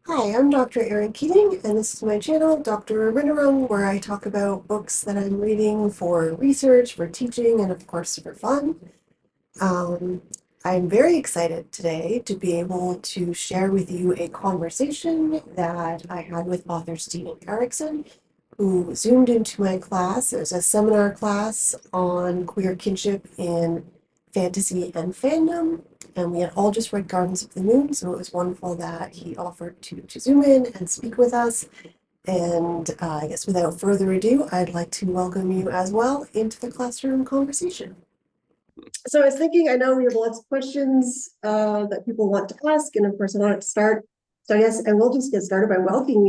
Hi, I'm Dr. Erin Keating, and this is my channel, Dr. Rinnerum, where I talk about books that I'm reading for research, for teaching, and of course for fun. Um, I'm very excited today to be able to share with you a conversation that I had with author Stephen Erikson, who zoomed into my class. It was a seminar class on queer kinship in fantasy and fandom. And we had all just read Gardens of the Moon, so it was wonderful that he offered to zoom in and speak with us. And I guess without further ado, I'd like to welcome you as well into the classroom conversation. So I was thinking, I know we have lots of questions that people want to ask, and of course I want to start. So I guess I will just get started by welcoming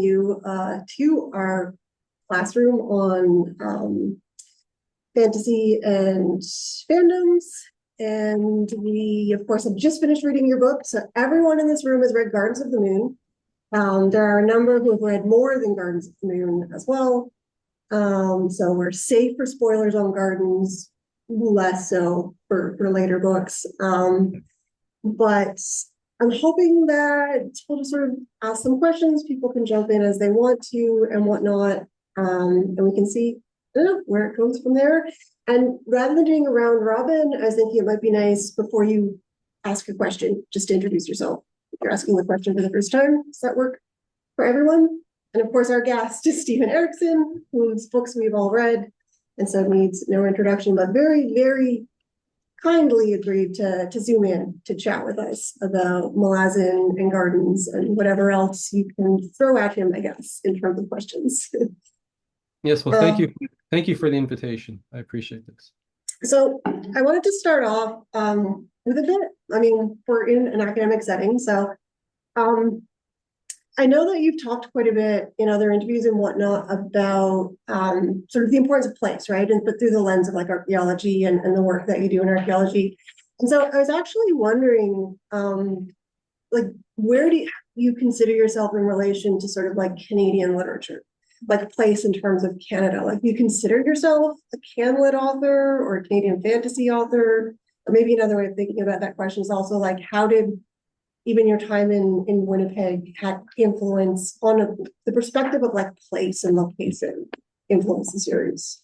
you to our classroom on fantasy and fandoms. And we, of course, have just finished reading your book. So everyone in this room has read Gardens of the Moon. There are a number who have read more than Gardens of the Moon as well. So we're safe for spoilers on Gardens, less so for later books. But I'm hoping that we'll just sort of ask some questions. People can jump in as they want to and whatnot. And we can see where it goes from there. And rather than doing a round robin, I was thinking it might be nice before you ask a question, just to introduce yourself. If you're asking the question for the first time, does that work for everyone? And of course, our guest is Stephen Erikson, whose books we've all read, and so needs no introduction, but very, very kindly agreed to zoom in to chat with us about Malazan and gardens and whatever else you can throw at him, I guess, in terms of questions. Yes, well, thank um, you. Thank you for the invitation. I appreciate this. so I wanted to start off with a bit, I mean, we're in an academic setting, so um, I know that you've talked quite a bit in other interviews and whatnot about sort of the importance of place, right? And but through the lens of like archaeology and the work that you do in archaeology. And so I was actually wondering, like, where do you consider yourself in relation to sort of like Canadian literature, like a place in terms of Canada? Like, do you consider yourself a CanLit author or a Canadian fantasy author? Or maybe another way of thinking about that question is also like, how did even your time in Winnipeg had influence on the perspective of like place and location influence the series?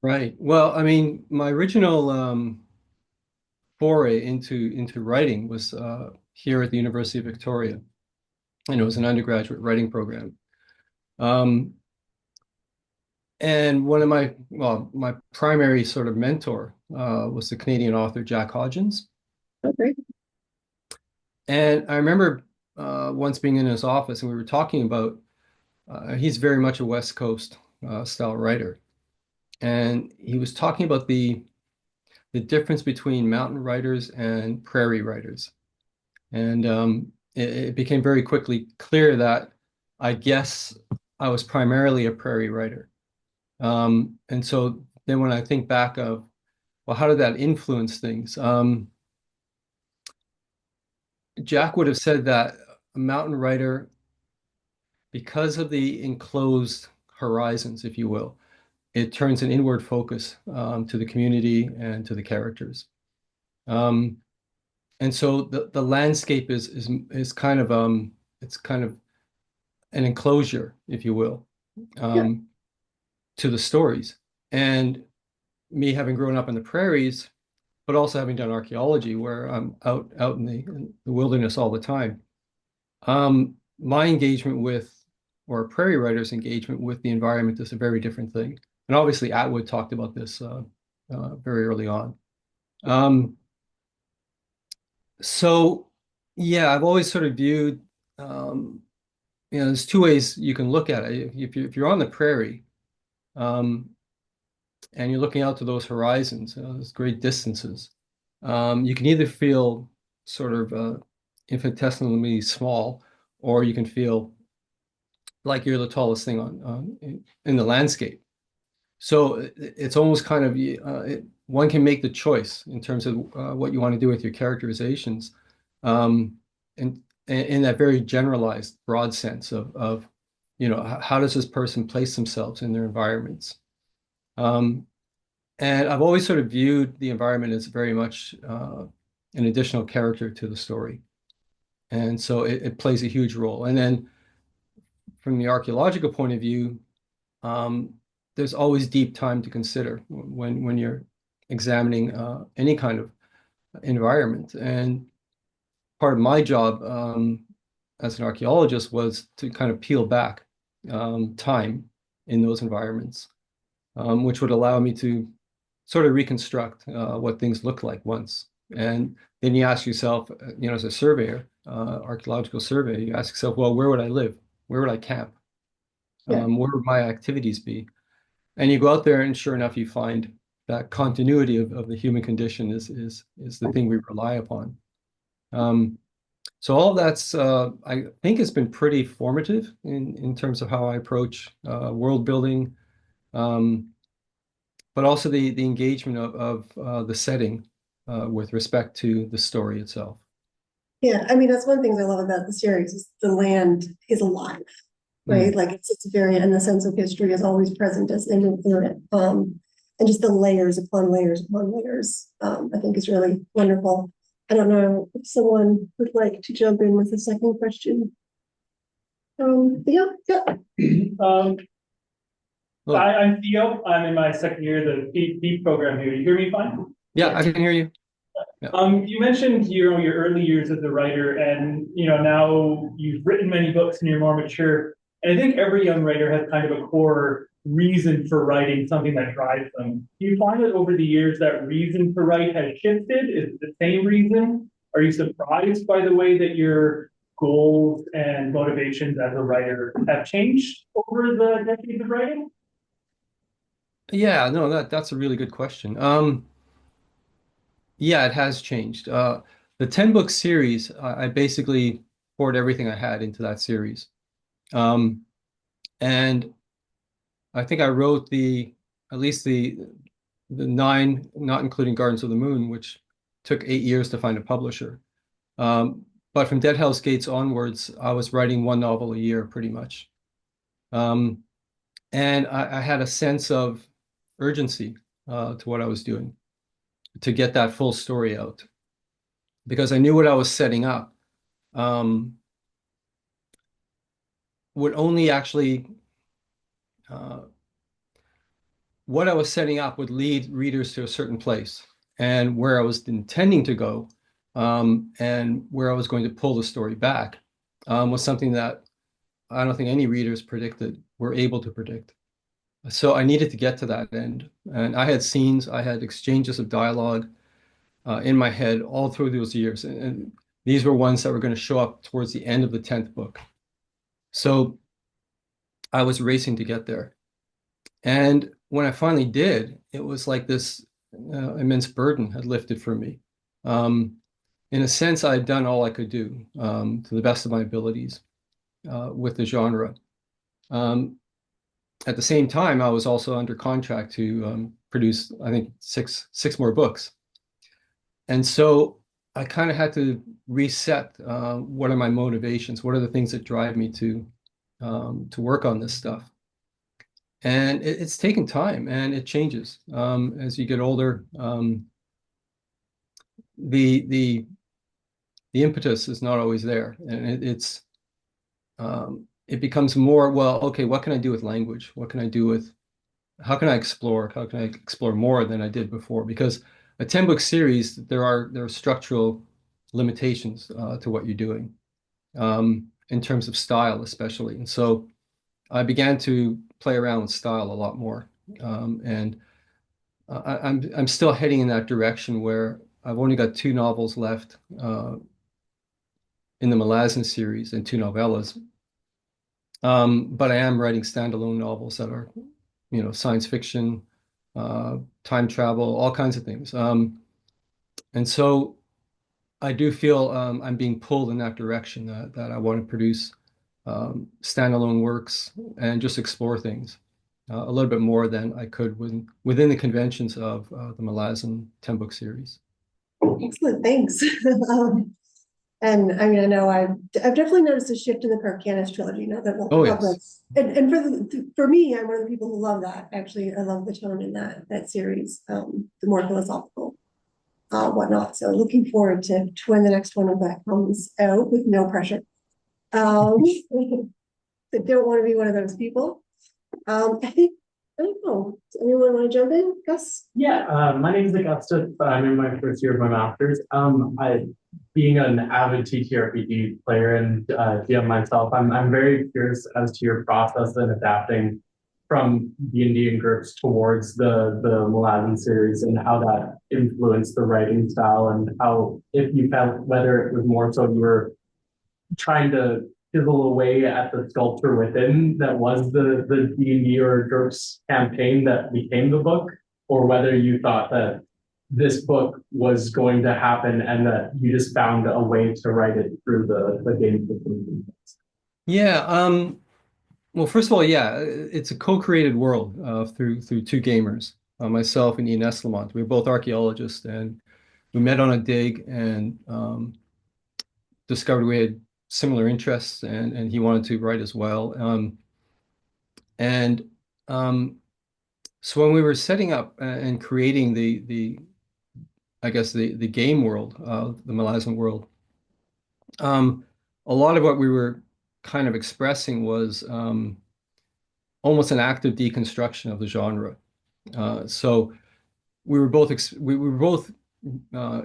Right. Well, I mean, my original foray into writing was here at the University of Victoria, and it was an undergraduate writing program. Um, and one of my primary sort of mentor was the Canadian author Jack Hodgins. Okay. And I remember once being in his office, and we were talking about he's very much a West Coast style writer, and he was talking about the difference between mountain writers and prairie writers. And it became very quickly clear that I guess I was primarily a prairie writer. And so then when I think back of, well, how did that influence things? Jack would have said that a mountain writer, because of the enclosed horizons, if you will, it turns an inward focus to the community and to the characters. Um, And so the landscape is kind of it's kind of an enclosure, if you will, Yeah. um, to the stories. And me having grown up in the prairies, but also having done archaeology where I'm out in the wilderness all the time, my engagement with or a prairie writer's engagement with the environment is a very different thing. And obviously Atwood talked about this very early on. Um, So, yeah, I've always sort of viewed, um, there's two ways you can look at it. If you're on the prairie, um, and you're looking out to those horizons, those great distances, you can either feel sort of infinitesimally small, or you can feel like you're the tallest thing in the landscape. So it's almost kind of one can make the choice in terms of what you want to do with your characterizations, um, and in that very generalized, broad sense of how does this person place themselves in their environments? Um, and I've always sort of viewed the environment as very much an additional character to the story. And so it plays a huge role. And then from the archaeological point of view, um, there's always deep time to consider when you're examining any kind of environment. And part of my job as an archaeologist was to kind of peel back time in those environments, which would allow me to sort of reconstruct what things look like once. And then you ask yourself, as a surveyor, archaeological surveyor, you ask yourself, well, where would I live? Where would I camp? Yeah. Where would my activities be? And you go out there, and sure enough, you find that continuity of the human condition is the thing we rely upon. Um, so all of that's, I think, it's been pretty formative in terms of how I approach world building, um, but also the engagement of the setting with respect to the story itself. Yeah, I mean, that's one of the things I love about the series is the land is alive, right? Mm. Like it's very, and the sense of history is always present as in it. And just the layers upon layers upon layers, I think is really wonderful. I don't know if someone would like to jump in with a second question. Yeah, yeah. Um, Well, I'm Theo. I'm in my second year of the PhD program here. You hear me fine? yeah, I can hear you. Yeah. You mentioned your early years as a writer, and now you've written many books and you're more mature. And I think every young writer has kind of a core reason for writing, something that drives them. Do you find that over the years that reason to write has shifted? Is it the same reason? Are you surprised by the way that your goals and motivations as a writer have changed over the decades of writing? Yeah, no, that's a really good question. Yeah, it has changed. The 10 book series, I basically poured everything I had into that series. Um, and I think I wrote at least the nine, not including Gardens of the Moon, which took 8 years to find a publisher. But from Dead House Gates onwards, I was writing one novel a year pretty much. Um, and I had a sense of urgency to what I was doing to get that full story out because I knew what I was setting up um, would only actually uh, what I was setting up would lead readers to a certain place, and where I was intending to go, and where I was going to pull the story back, was something that I don't think any readers predicted were able to predict. So I needed to get to that end, and I had scenes, I had exchanges of dialogue in my head all through those years, and these were ones that were going to show up towards the end of the 10th book. So I was racing to get there. And when I finally did, it was like this immense burden had lifted from me. Um, in a sense, I had done all I could do to the best of my abilities with the genre. Um, at the same time, I was also under contract to produce, I think, six more books. And so I kind of had to reset what are my motivations? What are the things that drive me to work on this stuff? And it's taken time and it changes as you get older. The the impetus is not always there, and it becomes more, well, okay, what can I do with language? What can I do with how can I explore? How can I explore more than I did before? Because a 10 book series, there are structural limitations to what you're doing in terms of style, especially. And so I began to play around with style a lot more. And I'm still heading in that direction where I've only got two novels left in the Malazan series and two novellas. But I am writing standalone novels that are, science fiction, time travel, all kinds of things. And so I do feel I'm being pulled in that direction that I want to produce standalone works and just explore things a little bit more than I could within the conventions of the Malazan 10 book series. Excellent, thanks. And I mean, I know I've definitely noticed a shift in the Carcanis trilogy now that we'll Oh, talk about. yes. And for me, I'm one of the people who love that. Actually, I love the tone in that series, the more philosophical. whatnot. So looking forward to when the next one of that comes out with no pressure. I don't want to be one of those people. I don't know. Does anyone want to jump in? Gus? Yeah, my name is Augustus. I'm in my first year of my master's. Being an avid TTRPG player and GM myself, I'm very curious as to your process in adapting from D&D and GURPS towards the Malazan series and how that influenced the writing style and how, if you felt whether it was more so you were trying to chisel away at the sculpture within that was the D&D or GURPS campaign that became the book, or whether you thought that this book was going to happen and that you just found a way to write it through the game system. Yeah. Well, first of all, yeah, it's a co-created world through two gamers, myself and Ian Eslamont. We were both archaeologists, and we met on a dig and discovered we had similar interests, and he wanted to write as well. And so when we were setting up and creating the I guess the game world, the Malazan world, a lot of what we were kind of expressing was almost an active deconstruction of the genre. So we were both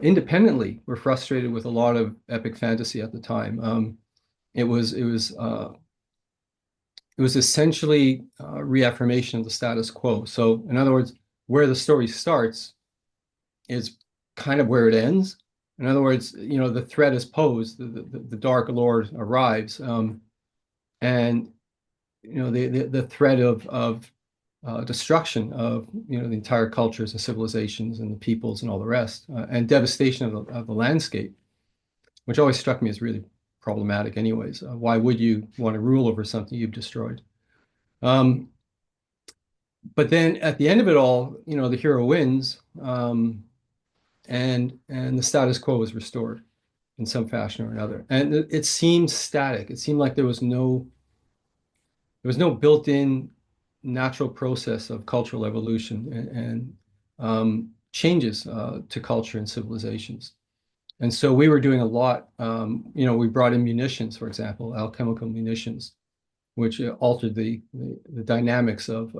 independently were frustrated with a lot of epic fantasy at the time. It was essentially a reaffirmation of the status quo. So in other words, where the story starts is kind of where it ends. In other words, the threat is posed, the Dark Lord arrives, and the threat of destruction of the entire cultures and civilizations and the peoples and all the rest, and devastation of the landscape, which always struck me as really problematic anyways. Why would you want to rule over something you've destroyed? But then at the end of it all, the hero wins, and the status quo is restored in some fashion or another. And it seemed static. It seemed like there was no built-in natural process of cultural evolution and changes to culture and civilizations. And so we were doing a lot. We brought in munitions, for example, alchemical munitions, which altered the dynamics of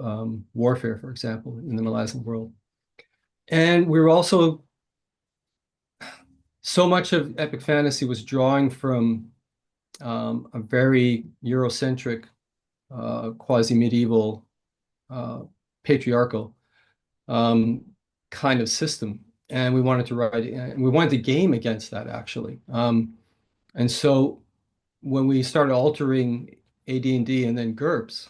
warfare, for example, in the Malazan world. And we were also, so much of epic fantasy was drawing from a very Eurocentric, quasi-medieval, patriarchal kind of system. And we wanted to game against that, actually. And so when we started altering AD&D and then GURPS,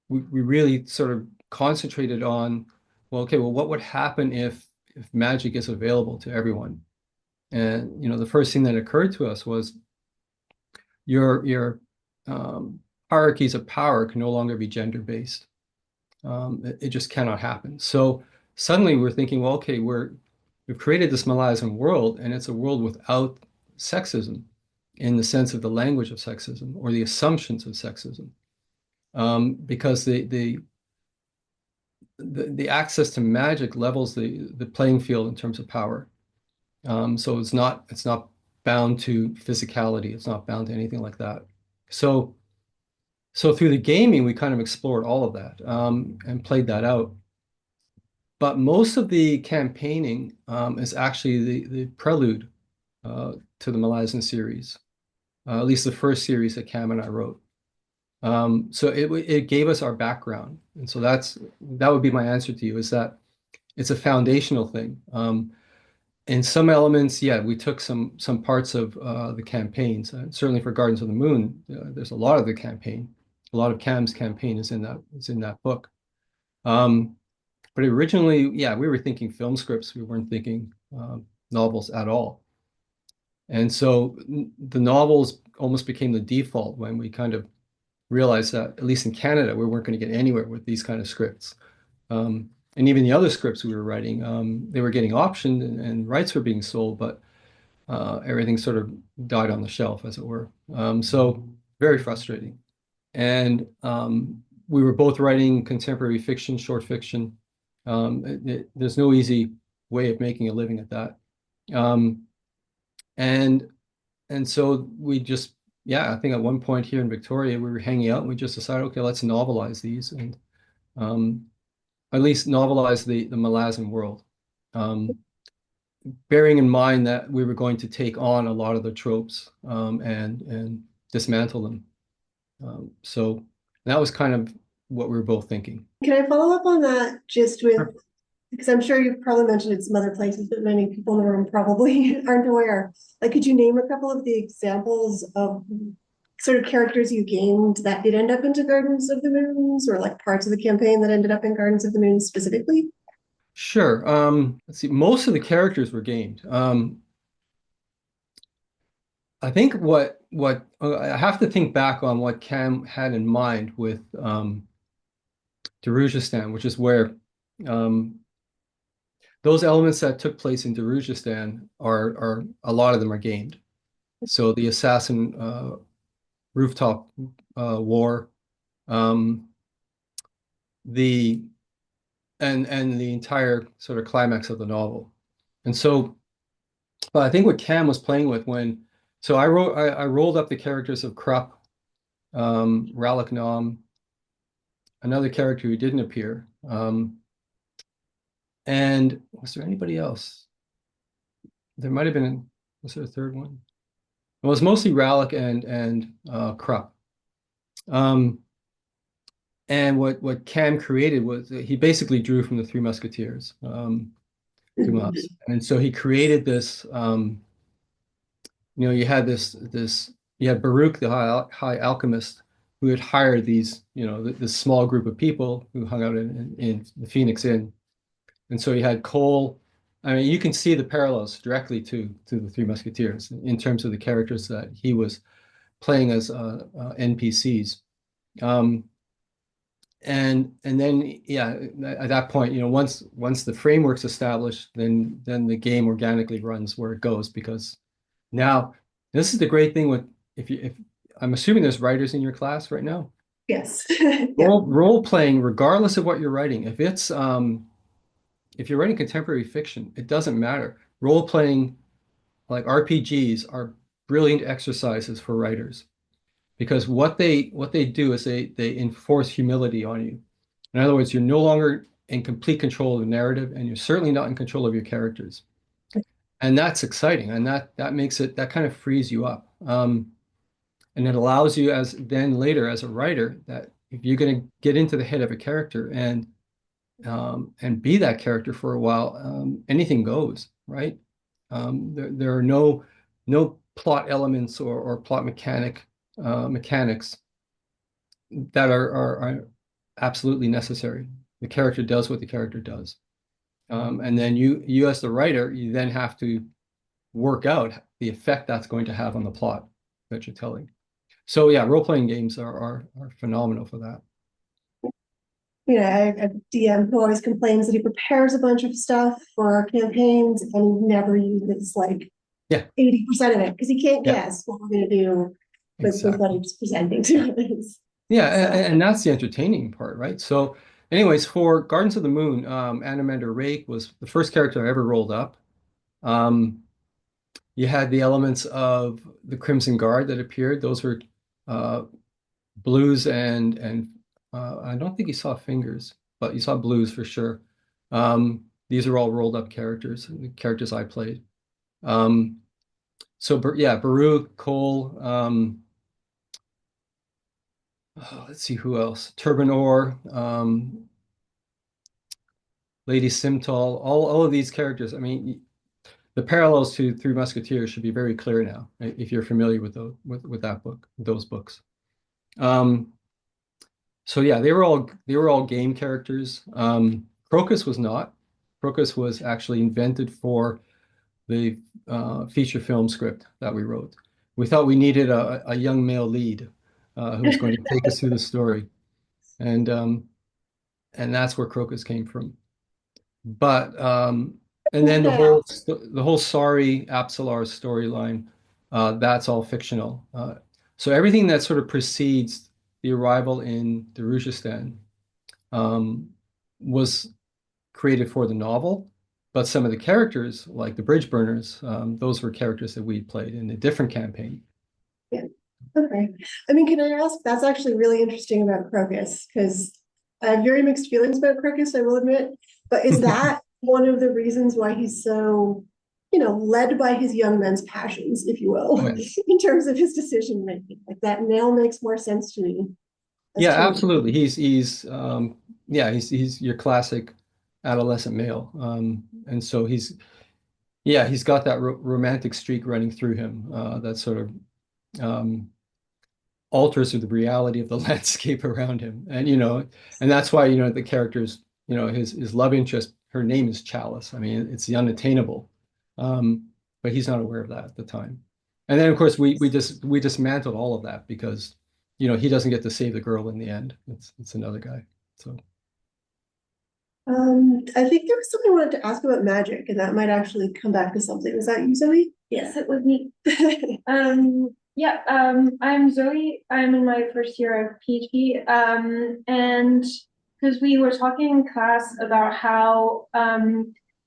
we really sort of concentrated on, well, what would happen if magic is available to everyone? And the first thing that occurred to us was your hierarchies of power can no longer be gender-based. It just cannot happen. So suddenly we're thinking, well, okay, we've created this Malazan world, and it's a world without sexism in the sense of the language of sexism or the assumptions of sexism, because the access to magic levels the playing field in terms of power. So it's not bound to physicality. It's not bound to anything like that. So through the gaming, we kind of explored all of that and played that out. But most of the campaigning is actually the prelude to the Malazan series, at least the first series that Cam and I wrote. So it gave us our background, and so that would be my answer to you, is that it's a foundational thing. In some elements, yeah, we took some parts of the campaigns. Certainly for Gardens of the Moon, there's a lot of the campaign. A lot of Cam's campaign is in that book. But originally, yeah, we were thinking film scripts. We weren't thinking novels at all. And so the novels almost became the default when we kind of realized that, at least in Canada, we weren't going to get anywhere with these kind of scripts. And even the other scripts we were writing, they were getting optioned and rights were being sold, but everything sort of died on the shelf, as it were. So very frustrating. And we were both writing contemporary fiction, short fiction. There's no easy way of making a living at that. And so we just, yeah, I think at one point here in Victoria, we were hanging out and we just decided, okay, let's novelize these and at least novelize the Malazan world. Bearing in mind that we were going to take on a lot of the tropes and dismantle them. So that was kind of what we were both thinking. Can I follow up on that just with, because I'm sure you've probably mentioned it some other places, but many people in the room probably aren't aware. Like, could you name a couple of the examples of sort of characters you gamed that did end up into Gardens of the Moons, or like parts of the campaign that ended up in Gardens of the Moons specifically? Sure. Let's see. Most of the characters were gamed. I think what I have to think back on what Cam had in mind with Darujhistan, which is where those elements that took place in Darujhistan are a lot of them are gamed. So the assassin rooftop war, the and the entire sort of climax of the novel. And so, but I think what Cam was playing with when, so I rolled up the characters of Krupp, Ralak Nom, another character who didn't appear. And was there anybody else? There might have been, was there a third one? It was mostly Ralak and Krupp. And what Cam created was he basically drew from the Three Musketeers, Dumas. And so he created this, you had you had Baruch, the high alchemist, who had hired these, this small group of people who hung out in the Phoenix Inn. And so you had Cole. I mean, you can see the parallels directly to the Three Musketeers in terms of the characters that he was playing as NPCs. And then, yeah, at that point, once the framework's established, then the game organically runs where it goes, because now this is the great thing with, if I'm assuming there's writers in your class right now. Yes. Role playing, regardless of what you're writing, if you're writing contemporary fiction, it doesn't matter. Role playing, like RPGs, are brilliant exercises for writers, because what they do is they enforce humility on you. In other words, you're no longer in complete control of the narrative, and you're certainly not in control of your characters. And that's exciting, and that makes it, that kind of frees you up. And it allows you, as then later as a writer, that if you're going to get into the head of a character and be that character for a while, anything goes, right? There are no plot elements or plot mechanics that are absolutely necessary. The character does what the character does. And then you as the writer, you then have to work out the effect that's going to have on the plot that you're telling. So yeah, role-playing games are phenomenal for that. A DM who always complains that he prepares a bunch of stuff for our campaigns and never uses like 80% of it because he can't guess what we're going to do with what he's presenting to us. Yeah, and that's the entertaining part, right? So anyways, for Gardens of the Moon, Animander Rake was the first character I ever rolled up. You had the elements of the Crimson Guard that appeared. Those were blues and I don't think you saw fingers, but you saw blues for sure. These are all rolled up characters, the characters I played. So yeah, Baruch, Cole, let's see who else. Turbanor, Lady Simtal, all of these characters. I mean, the parallels to Three Musketeers should be very clear now, if you're familiar with that book, those books. So yeah, they were all game characters. Crocus was not. Crocus was actually invented for the feature film script that we wrote. We thought we needed a young male lead who was going to take us through the story, and that's where Crocus came from. But and then the whole Sorry Apsalar storyline, that's all fictional. So everything that sort of precedes the arrival in Darujhistan was created for the novel, But some of the characters, like the Bridge Burners, those were characters that we played in a different campaign. Yeah. Okay. I mean, can I ask, that's actually really interesting about Crocus, because I have very mixed feelings about Crocus, I will admit. But is that one of the reasons why he's so, led by his young men's passions, if you will, in terms of his decision making? Like that now makes more sense to me. Yeah, absolutely. He's your classic adolescent male. And so he's got that romantic streak running through him, that sort of alters with the reality of the landscape around him. And and that's why the characters, his love interest, her name is Chalice. I mean, it's the unattainable. But he's not aware of that at the time. And then of course we dismantled all of that because he doesn't get to save the girl in the end. It's another guy. So I think there was something I wanted to ask about magic, and that might actually come back to something. Was that you, Zoe? Yes, it was me. Yeah, I'm Zoe. I'm in my first year of PhD. And because we were talking in class about how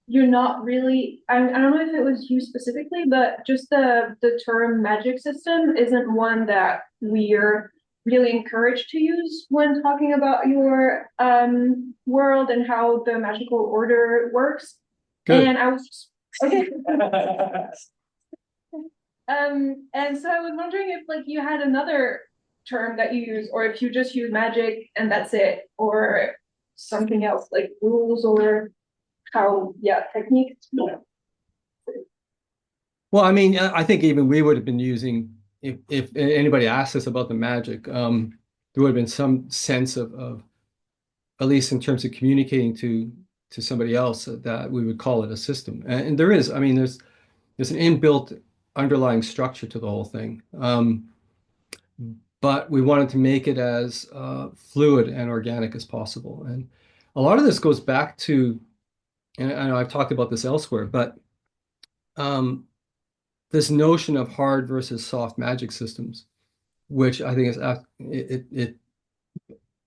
you're not really, I don't know if it was you specifically, but just the term magic system isn't one that we're really encouraged to use when talking about your world and how the magical order works. good. And I was just, okay. And so I was wondering if like you had another term that you use, or if you just use magic and that's it, or something else like rules or techniques. Well, I mean, I think even we would have been using, if anybody asked us about the magic, there would have been some sense of at least in terms of communicating to somebody else, that we would call it a system. And there is, I mean, there's an inbuilt underlying structure to the whole thing. But we wanted to make it as fluid and organic as possible. And a lot of this goes back to, and I know I've talked about this elsewhere, but this notion of hard versus soft magic systems, which I think is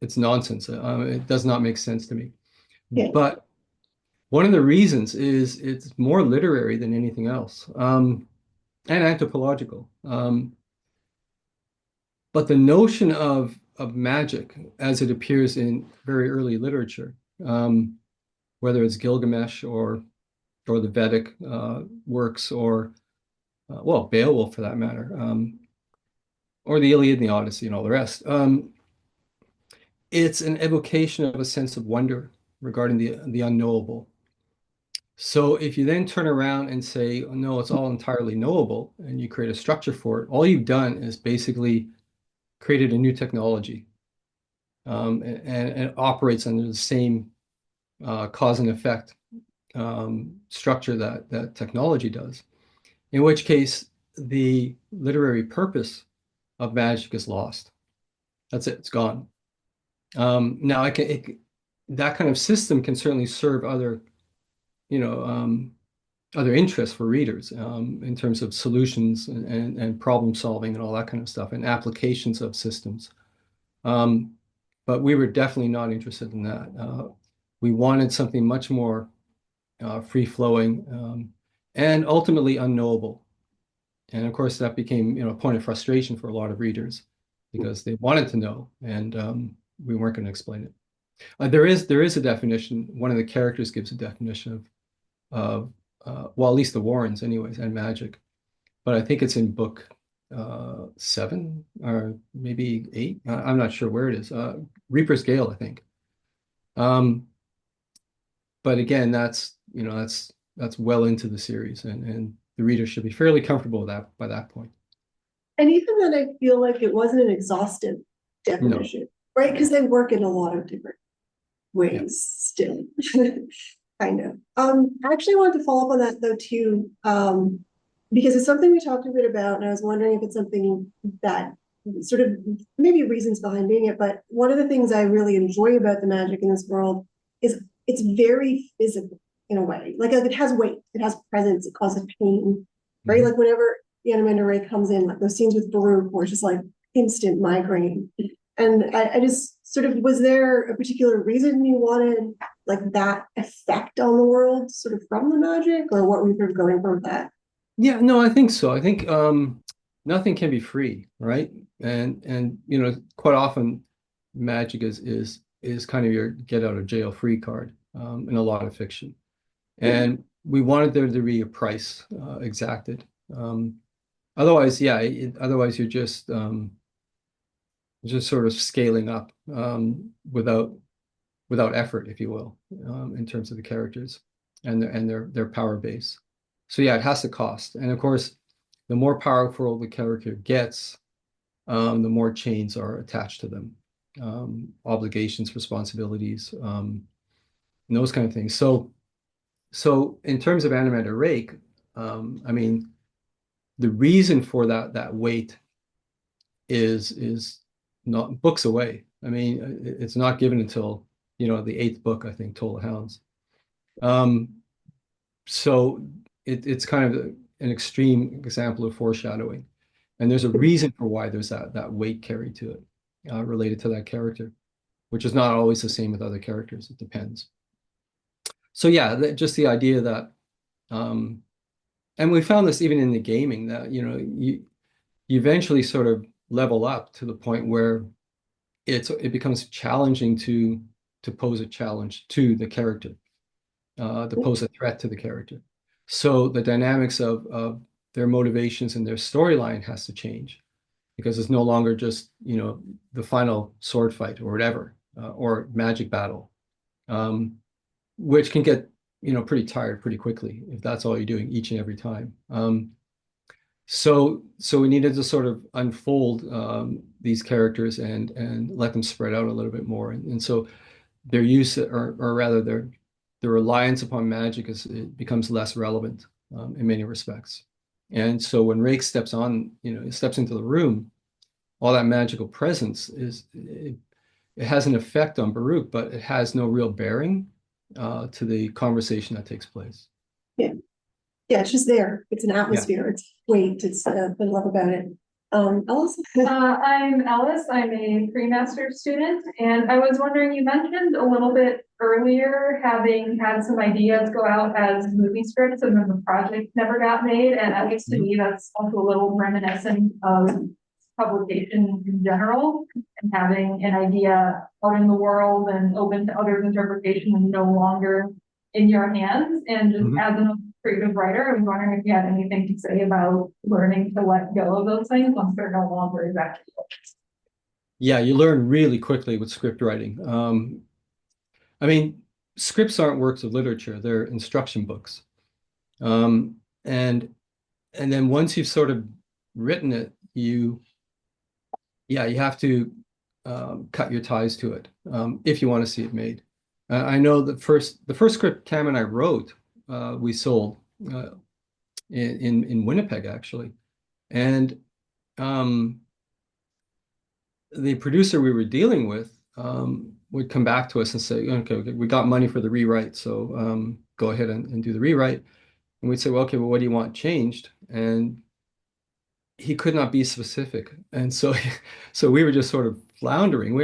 it's nonsense. It does not make sense to me. Yeah. But one of the reasons is it's more literary than anything else, and anthropological. But the notion of magic as it appears in very early literature, whether it's Gilgamesh or the Vedic works, or Beowulf for that matter, or the Iliad and the Odyssey and all the rest. It's an evocation of a sense of wonder regarding the unknowable. So if you then turn around and say, oh, no, it's all entirely knowable, and you create a structure for it, all you've done is basically created a new technology, and it operates under the same cause and effect structure that technology does. In which case, the literary purpose of magic is lost. That's it; it's gone. Now, that kind of system can certainly serve other, other interests for readers, in terms of solutions and problem solving and all that kind of stuff, and applications of systems. But we were definitely not interested in that. We wanted something much more free-flowing, and ultimately unknowable. And of course, that became, a point of frustration for a lot of readers because they wanted to know, and we weren't going to explain it. There is a definition. One of the characters gives a definition of well, at least the Warrens, anyways, and magic. But I think it's in book 7 or maybe 8. I'm not sure where it is. Reaper's Gale, I think. But again, that's well into the series, and the reader should be fairly comfortable with that by that point. And even then, I feel like it wasn't an exhaustive definition, right? Because they work in a lot of different ways still, kind of. I actually wanted to follow up on that though too, because it's something we talked a bit about, and I was wondering if it's something that sort of maybe reasons behind doing it. But one of the things I really enjoy about the magic in this world is it's very physical in a way. Like it has weight, it has presence, it causes pain, right? Mm-hmm. Like whenever Anna Ray comes in, like those scenes with Baruch, where it's just like instant migraine. And I just sort of, was there a particular reason you wanted like that effect on the world sort of from the magic, or what were you sort of going for with that? Yeah, no, I think so. I think nothing can be free, right? And quite often magic is kind of your get out of jail free card in a lot of fiction. And we wanted there to be a price exacted. Otherwise, yeah, otherwise you're just sort of scaling up without effort, if you will, in terms of the characters and their power base. So yeah, it has to cost. And of course, the more powerful the character gets, the more chains are attached to them, obligations, responsibilities, and those kind of things. So in terms of animated rake, I mean, the reason for that weight is not books away. I mean, it's not given until the eighth book, I think, Toll of Hounds. So it's kind of an extreme example of foreshadowing, and there's a reason for why there's that weight carried to it, related to that character, which is not always the same with other characters. It depends. So yeah, just the idea that, and we found this even in the gaming, that you eventually sort of level up to the point where it becomes challenging to pose a challenge to the character, to pose a threat to the character. So the dynamics of their motivations and their storyline has to change, because it's no longer just the final sword fight or whatever, or magic battle, which can get pretty tired pretty quickly if that's all you're doing each and every time. So we needed to sort of unfold these characters and let them spread out a little bit more. And so their use, or rather their reliance upon magic, it becomes less relevant in many respects. And so when Rake steps into the room, all that magical presence it has an effect on Baruch, but it has no real bearing to the conversation that takes place. Yeah. Yeah, it's just there. It's an atmosphere. It's weight. It's what I love about it. Alice? I'm Alice. I'm a pre-master student, and I was wondering, you mentioned a little bit earlier having had some ideas go out as movie scripts and then the project never got made, and at least to me, that's also a little reminiscent of publication in general, and having an idea out in the world and open to others' interpretation and no longer in your hands. And just as a creative writer, I was wondering if you had anything to say about learning to let go of those things once they're no longer exactly yours. Yeah, you learn really quickly with script writing. I mean, scripts aren't works of literature; they're instruction books. And then once you've sort of written it, you have to cut your ties to it if you want to see it made. I know the first script Cam and I wrote, we sold in Winnipeg, actually, and the producer we were dealing with would come back to us and say, okay, we got money for the rewrite, so go ahead and do the rewrite. And we'd say, well, okay, well, what do you want changed? And he could not be specific, and so we were just sort of floundering.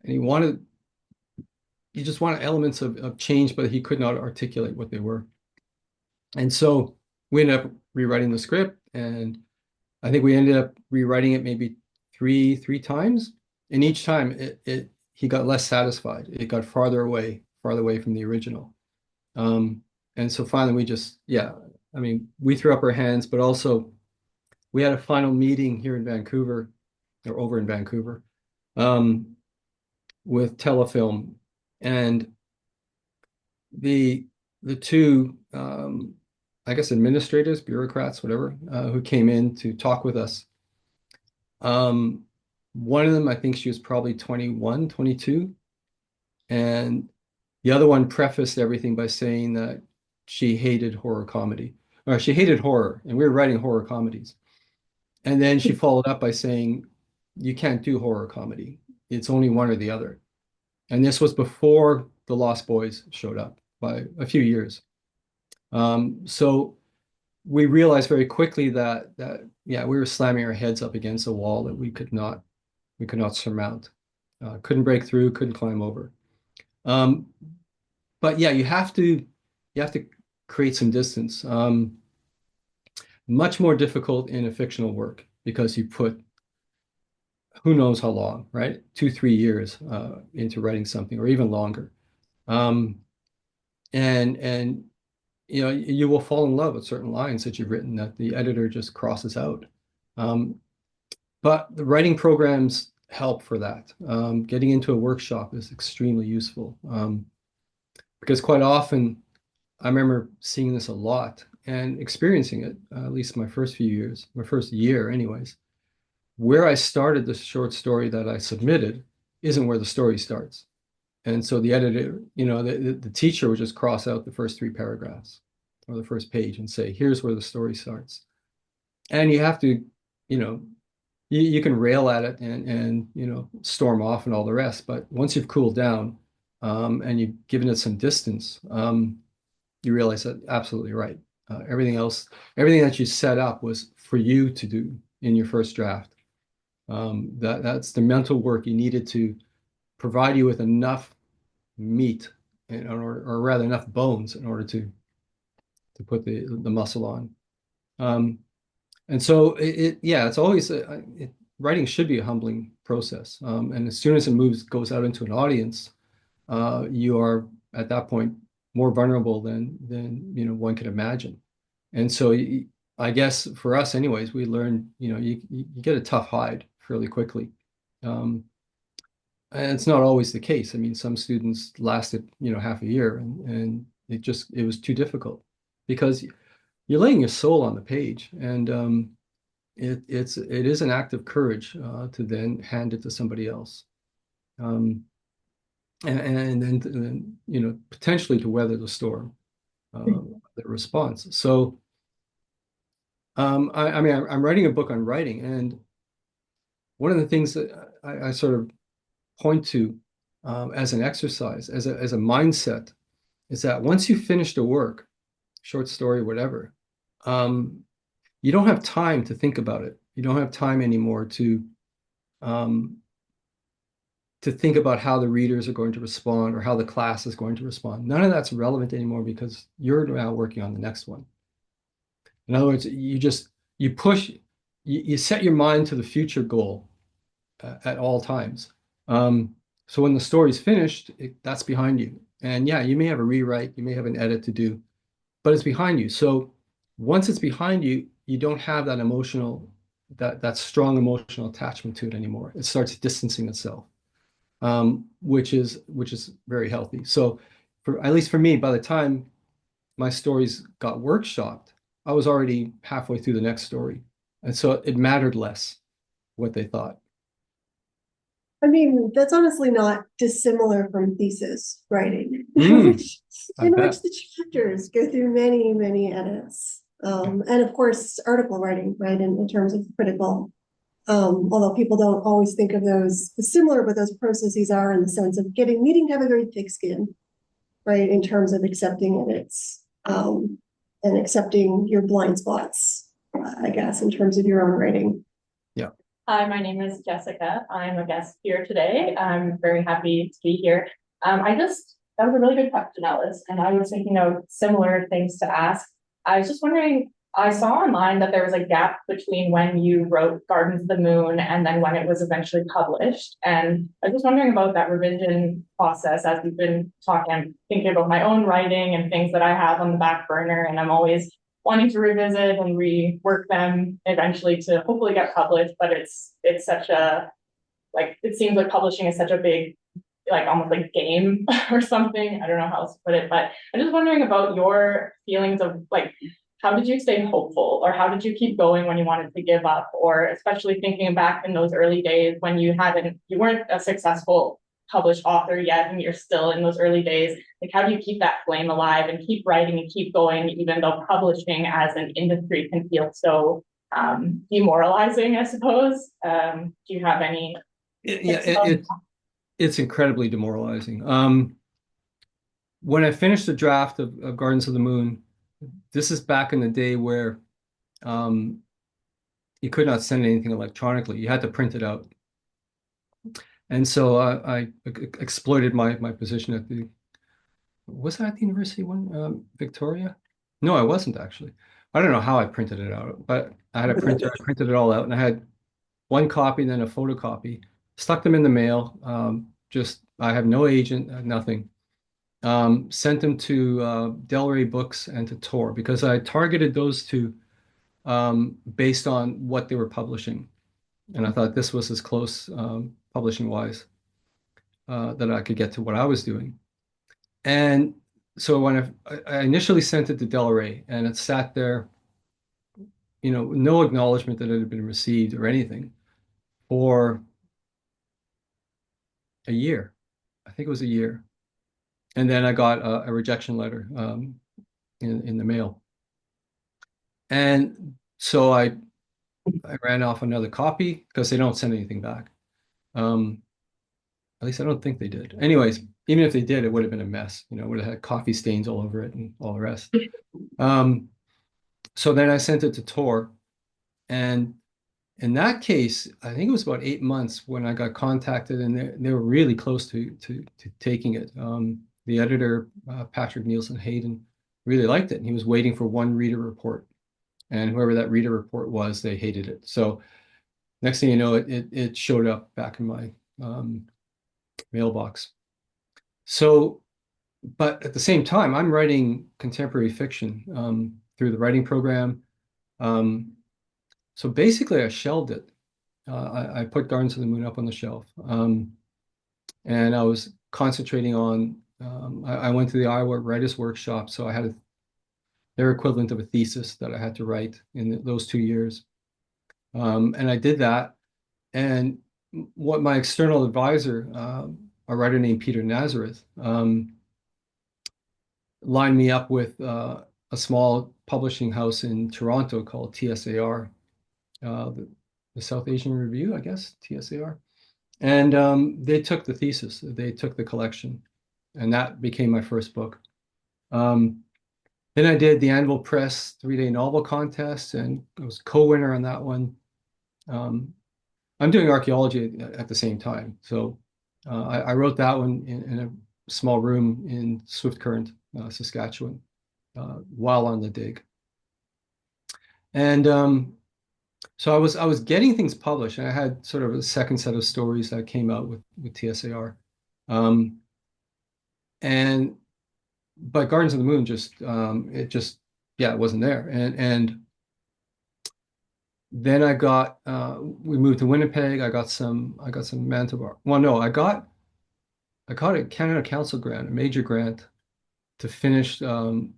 And he just wanted elements of change, but he could not articulate what they were. And so we ended up rewriting the script, and I think we ended up rewriting it maybe three times. And each time he got less satisfied. It got farther away from the original. And so finally we threw up our hands, but also we had a final meeting here in Vancouver, or over in Vancouver, with Telefilm, and the two I guess administrators, bureaucrats, whatever, who came in to talk with us. One of them, I think she was probably 21, 22, and the other one prefaced everything by saying that she hated horror comedy, or she hated horror, and we were writing horror comedies. And then she followed up by saying, you can't do horror comedy. It's only one or the other. And this was before The Lost Boys showed up by a few years. So we realized very quickly that we were slamming our heads up against a wall that we could not we could not surmount. Couldn't break through, couldn't climb over. But yeah, you have to create some distance. Much more difficult in a fictional work because you put who knows how long, right? 2, 3 years into writing something, or even longer. And you will fall in love with certain lines that you've written that the editor just crosses out. But the writing programs help for that. Getting into a workshop is extremely useful because quite often, I remember seeing this a lot and experiencing it, at least my first few years, my first year anyways. Where I started the short story that I submitted isn't where the story starts. And so the editor, the teacher would just cross out the first 3 paragraphs or the first page and say, here's where the story starts. And you have to, you can rail at it and storm off and all the rest. But once you've cooled down and you've given it some distance, you realize that absolutely right. Everything that you set up was for you to do in your first draft. That's the mental work you needed to provide you with enough meat or rather enough bones in order to put the muscle on. And so it's always writing should be a humbling process. And as soon as it goes out into an audience, you are at that point more vulnerable than one could imagine. And so I guess for us anyways, we learn, you get a tough hide fairly quickly. And it's not always the case. I mean, some students lasted, half a year and it was too difficult because you're laying your soul on the page, and it is an act of courage to then hand it to somebody else, and then potentially to weather the storm, the response. So I mean I'm writing a book on writing, and one of the things that I sort of point to as an exercise, as a mindset, is that once you finish the work, short story, whatever, you don't have time to think about it. You don't have time anymore to think about how the readers are going to respond or how the class is going to respond. None of that's relevant anymore because you're now working on the next one. In other words, you set your mind to the future goal at all times. So when the story's finished, that's behind you. And yeah, you may have a rewrite, you may have an edit to do, but it's behind you. So once it's behind you, you don't have that strong emotional attachment to it anymore. It starts distancing itself, which is very healthy. So at least for me, by the time my stories got workshopped, I was already halfway through the next story. And so it mattered less what they thought. I mean, that's honestly not dissimilar from thesis writing, Mm, which the chapters go through many, many edits. And of course, article writing, right, in terms of critical, although people don't always think of those as similar, but those processes are in the sense of needing to have a very thick skin, right, in terms of accepting edits, and accepting your blind spots, I guess, in terms of your own writing. Yeah. Hi, my name is Jessica. I'm a guest here today. I'm very happy to be here. That was a really good question, Alice, and I was thinking of similar things to ask. I was just wondering, I saw online that there was a gap between when you wrote Gardens of the Moon and then when it was eventually published. And I was just wondering about that revision process as we've been talking. I'm thinking about my own writing and things that I have on the back burner, and I'm always wanting to revisit and rework them eventually to hopefully get published. But it's such a, it seems like publishing is such a big, almost like game or something. I don't know how else to put it, but I'm just wondering about your feelings of how did you stay hopeful, or how did you keep going when you wanted to give up, or especially thinking back in those early days when you weren't a successful published author yet and you're still in those early days, how do you keep that flame alive and keep writing and keep going even though publishing as an industry can feel so demoralizing, I suppose? Do you have any? It's incredibly demoralizing. When I finished the draft of Gardens of the Moon, this is back in the day where you could not send anything electronically. You had to print it out. And so I exploited my position at was that at the university one, Victoria? No, I wasn't actually. I don't know how I printed it out, but I had a printer. I printed it all out, and I had one copy and then a photocopy. Stuck them in the mail. Just I have no agent, nothing. Sent them to Delray Books and to Tor because I targeted those two based on what they were publishing, and I thought this was as close publishing wise that I could get to what I was doing. And so when I initially sent it to Delray, and it sat there, no acknowledgement that it had been received or anything for a year. I think it was a year. And then I got a rejection letter in the mail. And so I ran off another copy because they don't send anything back. At least I don't think they did. Anyways, even if they did, it would have been a mess. It would have had coffee stains all over it and all the rest. So then I sent it to Tor. And in that case, I think it was about 8 months when I got contacted, and they were really close to taking it. The editor, Patrick Nielsen Hayden, really liked it, and he was waiting for one reader report. And whoever that reader report was, they hated it. So next thing you know, it showed up back in my mailbox. So, but at the same time, I'm writing contemporary fiction through the writing program. So basically, I shelved it. I put Gardens of the Moon up on the shelf. And I was concentrating on, I went to the Iowa Writers Workshop, so I had their equivalent of a thesis that I had to write in those 2 years. And I did that. And what my external advisor, a writer named Peter Nazareth, lined me up with a small publishing house in Toronto called TSAR, the South Asian Review, I guess, TSAR. And they took the thesis, they took the collection, and that became my first book. Then I did the Anvil Press 3-day novel contest, and I was co-winner on that one. I'm doing archaeology at the same time, so I wrote that one in a small room in Swift Current, Saskatchewan, while on the dig. And so I was getting things published, and I had sort of a second set of stories that came out with TSAR. But Gardens of the Moon it wasn't there. And then we moved to Winnipeg. I got some Manitoba. Well, no, I got a Canada Council grant, a major grant, to finish the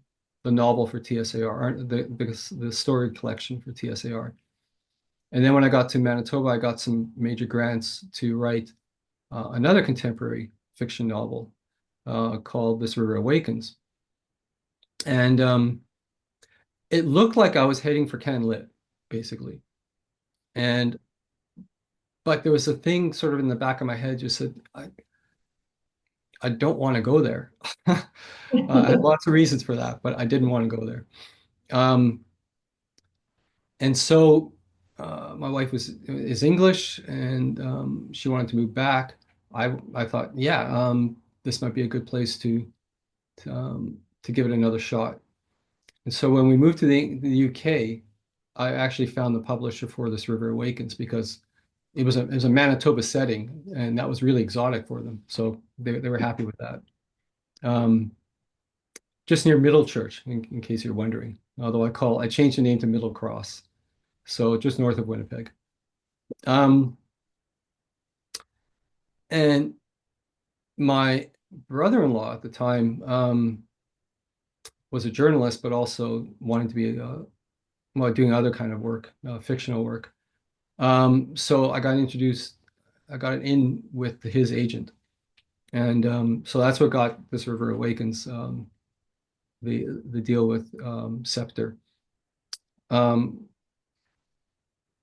novel for TSAR, the story collection for TSAR. And then when I got to Manitoba, I got some major grants to write another contemporary fiction novel called This River Awakens. And it looked like I was heading for Can Lit, basically. But there was a thing sort of in the back of my head just said, I don't want to go there. I had lots of reasons for that, but I didn't want to go there. And so my wife is English, and she wanted to move back. I thought, yeah, this might be a good place to give it another shot. And so when we moved to the UK, I actually found the publisher for This River Awakens because it was a Manitoba setting, and that was really exotic for them. So they were happy with that. Just near Middle Church, in case you're wondering. Although I changed the name to Middle Cross, so just north of Winnipeg. And my brother-in-law at the time was a journalist, but also wanted to be doing other kind of work, fictional work. So I got it in with his agent. And so that's what got This River Awakens, the deal with Scepter.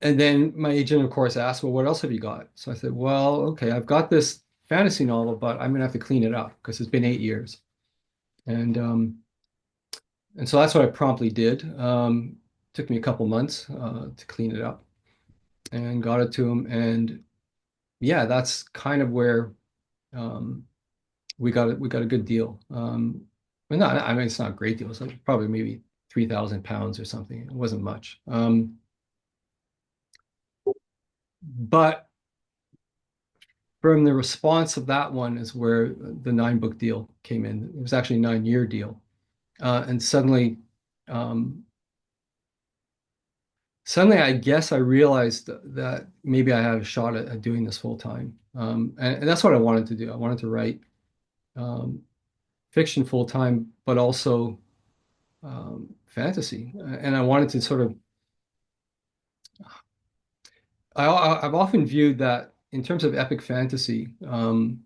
And then my agent, of course, asked, well, what else have you got? So I said, well, okay, I've got this fantasy novel, but I'm going to have to clean it up because it's been 8 years. And so that's what I promptly did. Took me a couple months to clean it up and got it to him. And yeah, that's kind of where we got a good deal. But not, I mean, it's not a great deal. It's like probably maybe £3,000 or something. It wasn't much. But from the response of that one is where the 9-book deal came in. It was actually a 9-year deal. And suddenly, I guess I realized that maybe I had a shot at doing this full time. And that's what I wanted to do. I wanted to write fiction full time, but also fantasy. And I wanted to sort of, I've often viewed that in terms of epic fantasy, the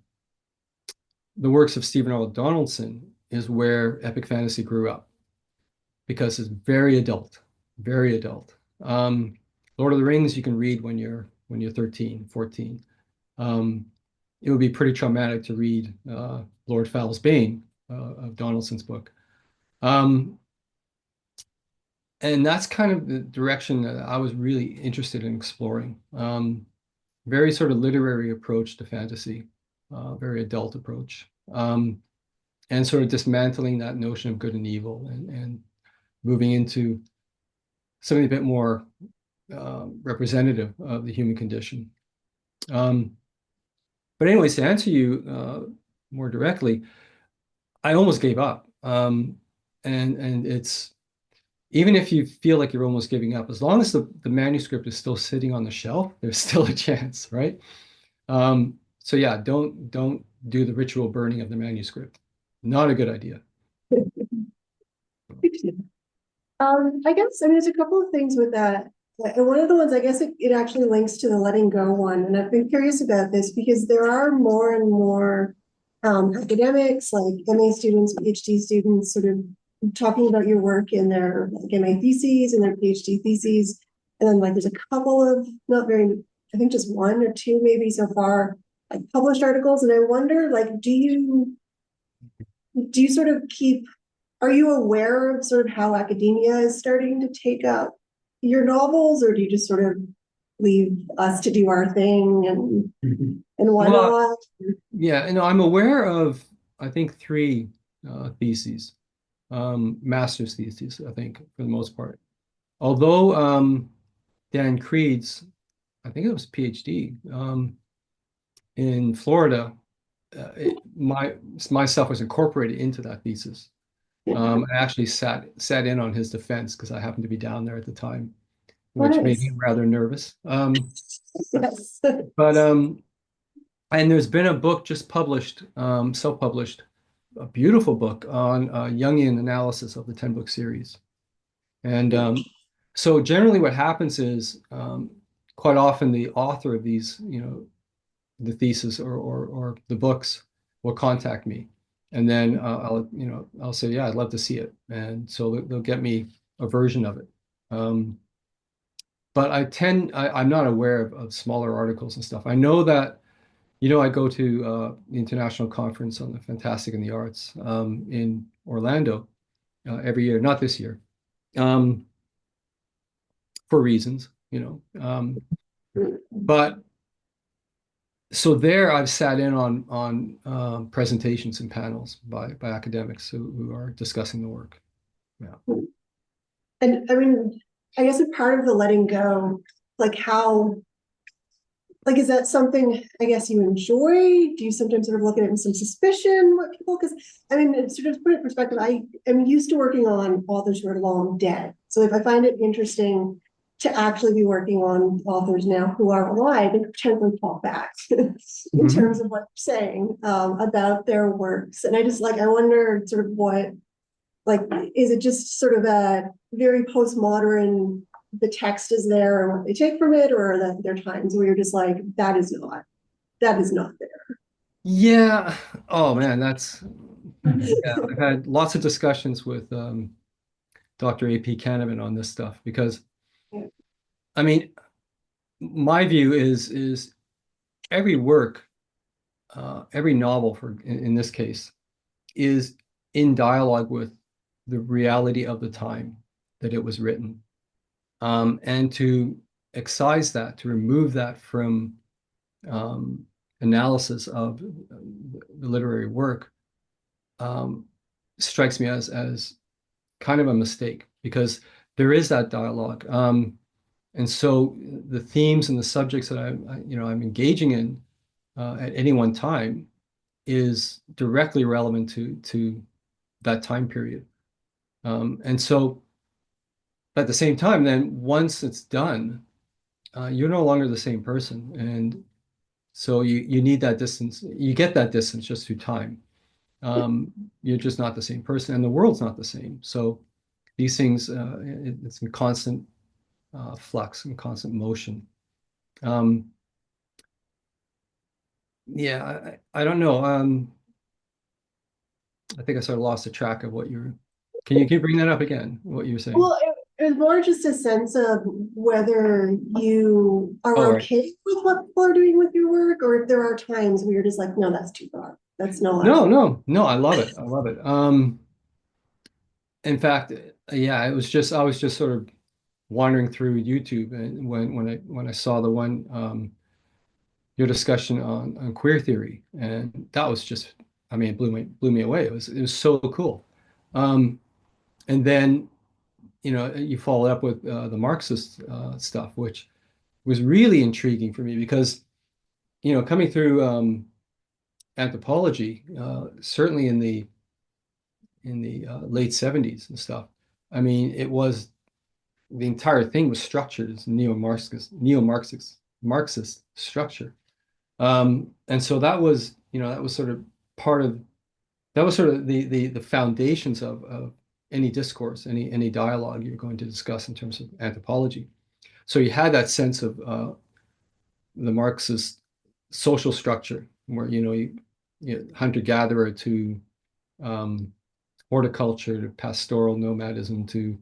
works of Stephen R. Donaldson is where epic fantasy grew up because it's very adult, very adult. Lord of the Rings you can read when you're 13, 14. It would be pretty traumatic to read Lord Fowl's Bane of Donaldson's book. And that's kind of the direction that I was really interested in exploring. Very sort of literary approach to fantasy, very adult approach, and sort of dismantling that notion of good and evil and moving into something a bit more representative of the human condition. But anyways, to answer you more directly, I almost gave up. And it's even if you feel like you're almost giving up, as long as the manuscript is still sitting on the shelf, there's still a chance, right? So yeah, don't do the ritual burning of the manuscript. Not a good idea. I guess, I mean, there's a couple of things with that. And one of the ones, I guess it actually links to the letting go one. And I've been curious about this because there are more and more academics, like MA students, PhD students, sort of talking about your work in their like MA theses and their PhD theses. And then like there's a couple of, not very, I think just one or two maybe so far, like published articles. And I wonder, like, do you sort of keep, are you aware of sort of how academia is starting to take up your novels, or do you just sort of leave us to do our thing and whatnot? Well, yeah, I'm aware of, I think, 3 theses, master's theses, I think, for the most part. Although Dan Creed's, I think it was PhD in Florida, my stuff was incorporated into that thesis. I actually sat in on his defense because I happened to be down there at the time, which made me rather nervous. Yes. But and there's been a book just published, self-published, a beautiful book on Jungian analysis of the 10-book series. And so generally what happens is quite often the author of these, the thesis or the books will contact me. And then I'll say, yeah, I'd love to see it. And so they'll get me a version of it. But I'm not aware of smaller articles and stuff. I know that, I go to the International Conference on the Fantastic and the Arts in Orlando every year, not this year, for reasons, but so there I've sat in on presentations and panels by academics who are discussing the work. Yeah. And I mean, I guess a part of the letting go, like how, like, is that something I guess you enjoy? Do you sometimes sort of look at it with some suspicion what people, because I mean, sort of put it in perspective, I am used to working on authors who are long dead. So if I find it interesting to actually be working on authors now who are alive and potentially talk back in terms of what they're saying about their works. And I just I wonder sort of what, like, is it just sort of a very postmodern, the text is there and what they take from it, or that there are times where you're just like, that is not there. Yeah. Oh man, yeah, I've had lots of discussions with Dr. A.P. Canavan on this stuff because I mean, my view is every work, every novel in this case, is in dialogue with the reality of the time that it was written. And to excise that, to remove that from analysis of the literary work um, strikes me as kind of a mistake because there is that dialogue. And so the themes and the subjects that I'm engaging in at any one time is directly relevant to that time period. And so at the same time, then once it's done, you're no longer the same person. And so you need that distance. You get that distance just through time. You're just not the same person, and the world's not the same. So these things, it's in constant flux and constant motion. Um, yeah, I don't know. I think I sort of lost the track of what you're. Can you bring that up again? What you were saying? Well, it was more just a sense of whether you are Oh, right. okay with what people are doing with your work, or if there are times where you're just like, no, that's too broad. That's not. No, I love it. I love it. In fact, yeah, I was just sort of wandering through YouTube, and when I saw the one your discussion on queer theory, and that was just, I mean, it blew me away. It was so cool. Um, and then you follow up with the Marxist stuff, which was really intriguing for me because coming through anthropology, certainly in the late 70s and stuff. I mean, it was the entire thing was structured as Marxist structure. And so that was sort of part of that was sort of the foundations of any discourse, any dialogue you're going to discuss in terms of anthropology. So you had that sense of the Marxist social structure where you hunter-gatherer to um, horticulture to pastoral nomadism to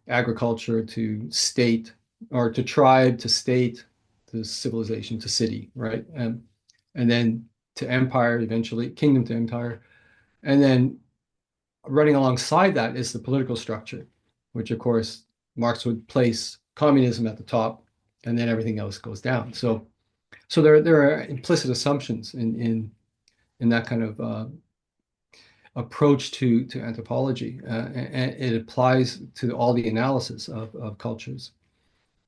agriculture to state or to tribe to state to civilization to city, right? And then to empire, eventually kingdom to empire. And then running alongside that is the political structure, which of course Marx would place communism at the top, and then everything else goes down. So there are implicit assumptions in that kind of approach to anthropology, and it applies to all the analysis of cultures.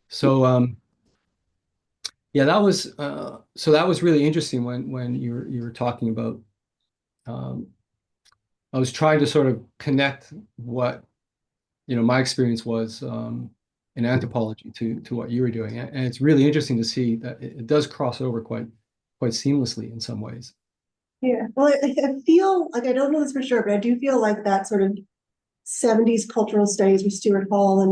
So yeah, that was really interesting when you were talking about. Um, I was trying to sort of connect what my experience was in anthropology to what you were doing, and it's really interesting to see that it does cross over quite seamlessly in some ways. Yeah. Well, I feel like I don't know this for sure, but I do feel like that sort of 70s cultural studies with Stuart Hall and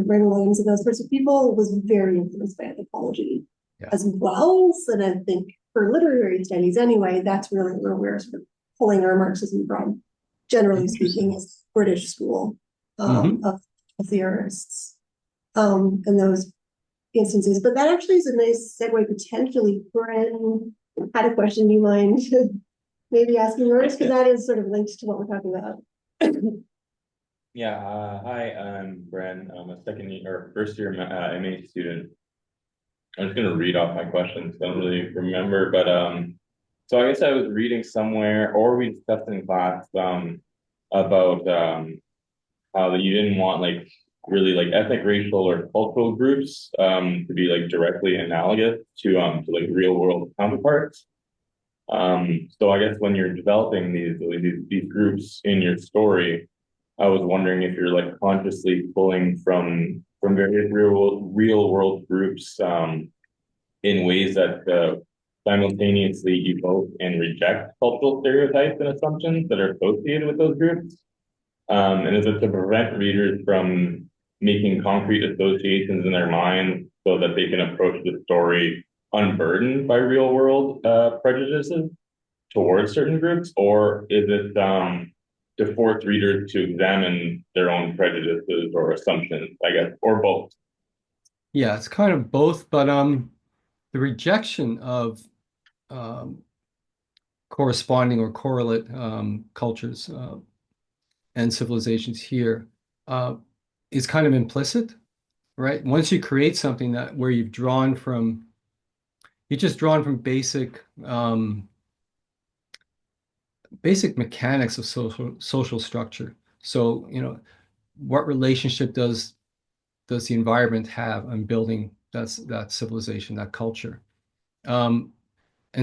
Ray Williams and those sorts of people was very influenced by anthropology Yeah. as well. And I think for literary studies anyway, that's really where we're sort of pulling our Marxism from, generally speaking, as British school of theorists in those instances. But that actually is a nice segue potentially. Bren had a question. Do you mind maybe asking yours? Because that is sort of linked to what we're talking about. Yeah, hi, I'm Bren. I'm a second year or first year MA student. I'm just gonna read off my questions. Don't really remember, but so I guess I was reading somewhere, or we discussed in class about how that you didn't want like really like ethnic, racial, or cultural groups to be like directly analogous to like real world counterparts. So I guess when you're developing these groups in your story, I was wondering if you're like consciously pulling from various real world groups in ways that simultaneously evoke and reject cultural stereotypes and assumptions that are associated with those groups. And is it to prevent readers from making concrete associations in their minds so that they can approach the story unburdened by real world prejudices towards certain groups, or is it to force readers to examine their own prejudices or assumptions, I guess, or both? Yeah, it's kind of both, but the rejection of um, corresponding or correlate cultures and civilizations here uh, is kind of implicit, right? Once you create something that where you've drawn from you're just drawn from basic mechanics of social structure. So, what relationship does the environment have on building that civilization, that culture? And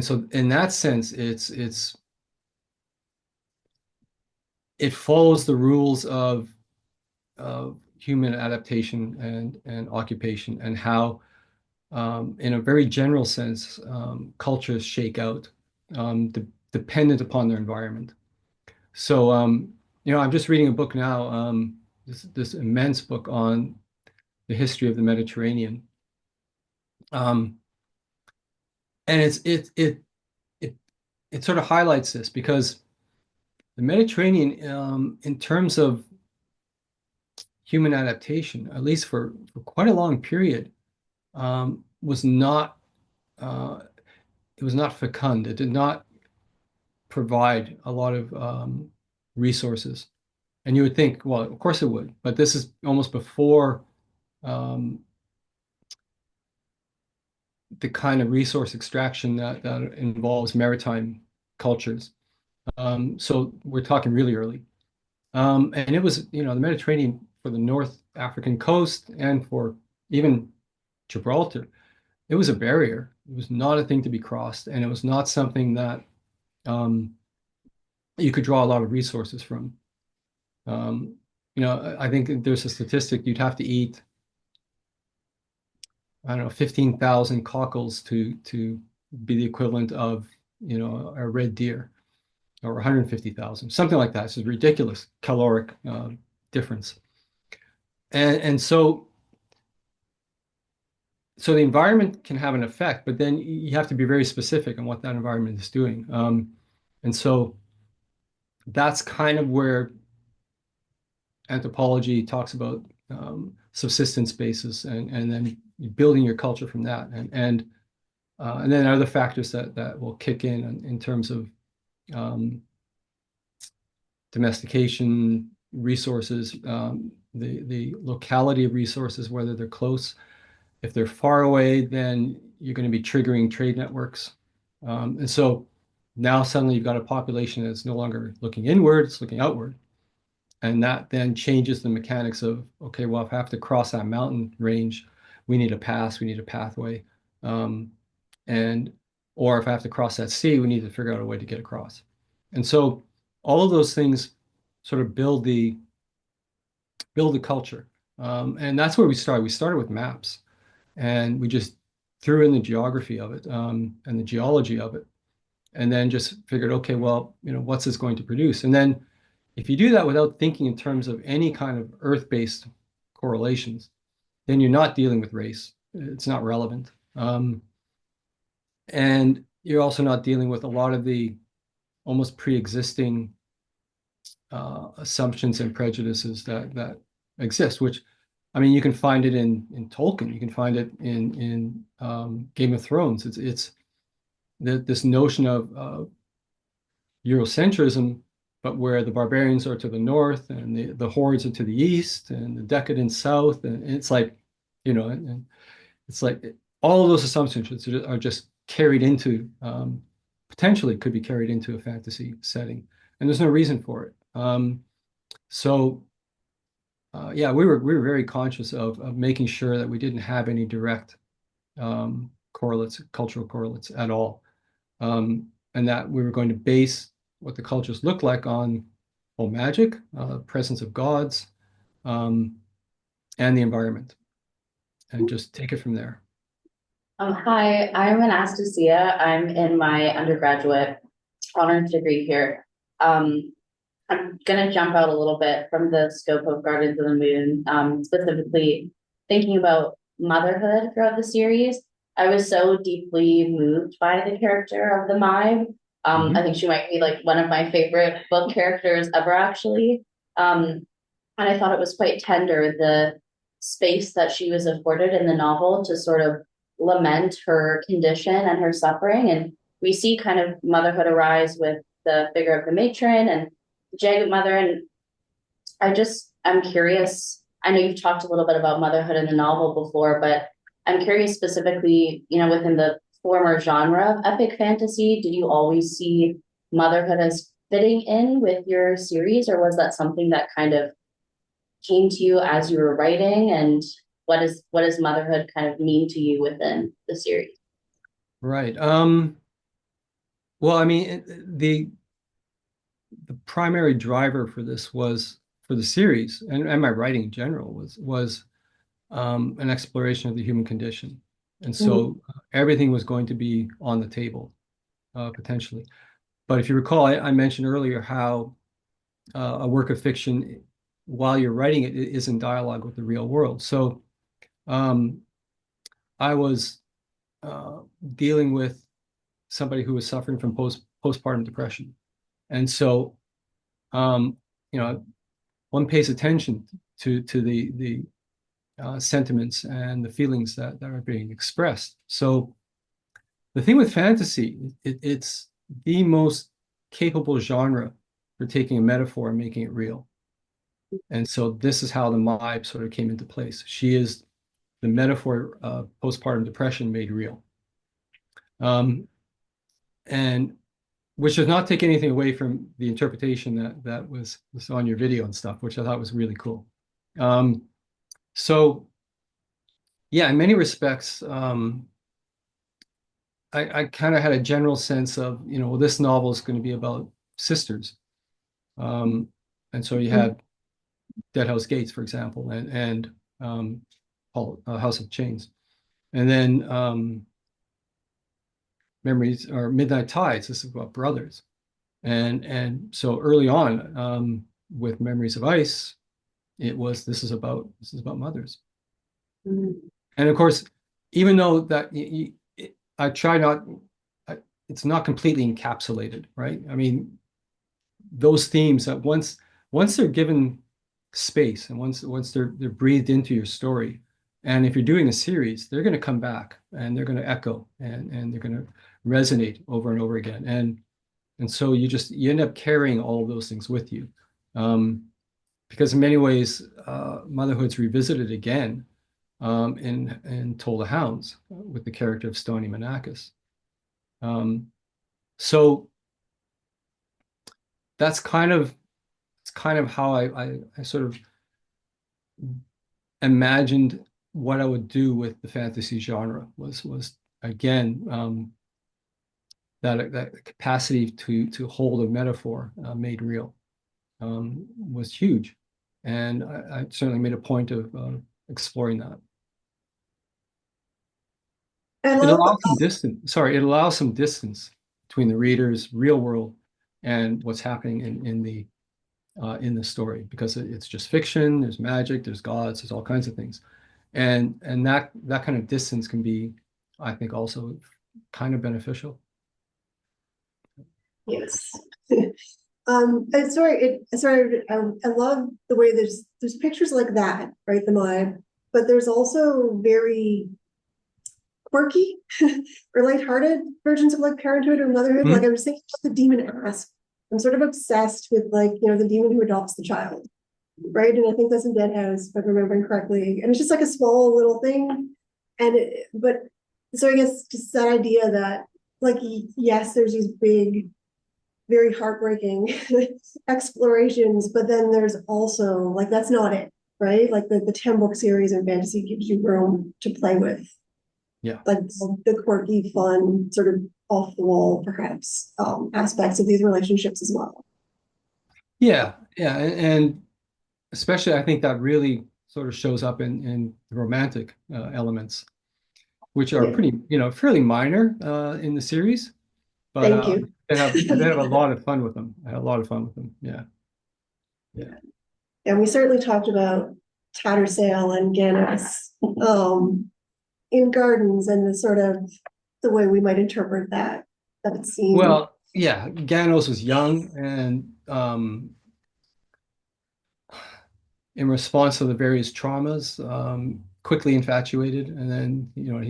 so in that sense, it follows the rules of human adaptation and occupation, and how in a very general sense, cultures shake out, dependent upon their environment. So, I'm just reading a book now, this immense book on the history of the Mediterranean. Um, and it sort of highlights this, because the Mediterranean, in terms of human adaptation, at least for quite a long period, was not it was not fecund. It did not provide a lot of resources. And you would think, well, of course it would, but this is almost before um, the kind of resource extraction that involves maritime cultures. So we're talking really early. And it was, the Mediterranean for the North African coast and for even Gibraltar, it was a barrier. It was not a thing to be crossed, and it was not something that you could draw a lot of resources from. I think there's a statistic you'd have to eat, I don't know, 15,000 cockles to be the equivalent of, a red deer, or 150,000, something like that. It's a ridiculous caloric difference. And so the environment can have an effect, but then you have to be very specific on what that environment is doing. And so that's kind of where anthropology talks about subsistence basis, and then building your culture from that, and then other factors that will kick in terms of domestication, resources, the locality of resources, whether they're close. If they're far away, then you're going to be triggering trade networks. And so now suddenly you've got a population that's no longer looking inward, it's looking outward. And that then changes the mechanics of, okay, well, if I have to cross that mountain range, we need a pass, we need a pathway. Or if I have to cross that sea, we need to figure out a way to get across. And so all of those things sort of build the culture. And that's where we started. We started with maps, and we just threw in the geography of it, and the geology of it, and then just figured, okay, well, what's this going to produce? And then if you do that without thinking in terms of any kind of earth-based correlations, then you're not dealing with race. It's not relevant. And you're also not dealing with a lot of the almost pre-existing assumptions and prejudices that exist, which, I mean, you can find it in Tolkien, you can find it in Game of Thrones. It's this notion of Eurocentrism, but where the barbarians are to the north and the hordes are to the east and the decadent south, and it's like, and it's like all of those assumptions are just carried into, potentially could be carried into a fantasy setting, and there's no reason for it. Yeah, we were very conscious of making sure that we didn't have any direct correlates, cultural correlates at all, and that we were going to base what the cultures look like on magic, presence of gods, and the environment, and just take it from there. Hi, I'm Anastasia. I'm in my undergraduate honors degree here. I'm gonna jump out a little bit from the scope of Gardens of the Moon, specifically thinking about motherhood throughout the series. I was so deeply moved by the character of the Maib. I think she might be like one of my favorite book characters ever, actually. And I thought it was quite tender, the space that she was afforded in the novel to sort of lament her condition and her suffering. And we see kind of motherhood arise with the figure of the matron and the jagged mother. And I'm curious. I know you've talked a little bit about motherhood in the novel before, but I'm curious specifically, within the former genre of epic fantasy, did you always see motherhood as fitting in with your series, or was that something that kind of came to you as you were writing? And what does motherhood kind of mean to you within the series? Right. Well, I mean, the primary driver for this was for the series and my writing in general was an exploration of the human condition. And so everything was going to be on the table, potentially. But if you recall, I mentioned earlier how a work of fiction, while you're writing it, it is in dialogue with the real world. So I was dealing with somebody who was suffering from postpartum depression. And so, you know, one pays attention to the sentiments and the feelings that are being expressed. So the thing with fantasy, it's the most capable genre for taking a metaphor and making it real. And so this is how the Maib sort of came into place. She is the metaphor of postpartum depression made real. And which does not take anything away from the interpretation that was on your video and stuff, which I thought was really cool. So yeah, in many respects, I kind of had a general sense of, you know, well, this novel is going to be about sisters. And so you had Dead House Gates, for example, and House of Chains. And then Memories or Midnight Tides, this is about brothers. And so early on, with Memories of Ice, this is about mothers. And of course, even though that I try not, it's not completely encapsulated, right? I mean, those themes that once they're given space and once they're breathed into your story, and if you're doing a series, they're going to come back and they're going to echo and they're going to resonate over and over again. And so you end up carrying all of those things with you. Because in many ways, motherhood's revisited again in Toll the Hounds with the character of Stony Monachus. So that's kind of how I sort of imagined what I would do with the fantasy genre was again that capacity to hold a metaphor made real was huge, and I certainly made a point of exploring that. It allows some distance. Sorry, it allows some distance between the reader's real world and what's happening in the story, because it's just fiction. There's magic, there's gods, there's all kinds of things, and that kind of distance can be, I think, also kind of beneficial. Yes. And sorry, I love the way there's pictures like that, right? The Maib, but there's also very quirky or lighthearted versions of like parenthood or motherhood. Like I was thinking about the demon Asp. I'm sort of obsessed with, like, you know, the demon who adopts the child, right? And I think that's in Dead House, if I'm remembering correctly. And it's just like a small little thing. But so I guess just that idea that, like, yes, there's these big, very heartbreaking explorations, but then there's also, like, that's not it, right? Like the 10-book series in fantasy gives you room to play with. Yeah. Like the quirky, fun, sort of off the wall, perhaps, aspects of these relationships as well. Yeah. And especially I think that really sort of shows up in the romantic elements, which are pretty, you know, fairly minor in the series. But Thank you. they have a lot of fun with them. I had a lot of fun with them. Yeah. And we certainly talked about Tattersail and Ganos in Gardens, and the sort of the way we might interpret that scene. Well, yeah, Ganos was young and in response to the various traumas, quickly infatuated, and then, you know,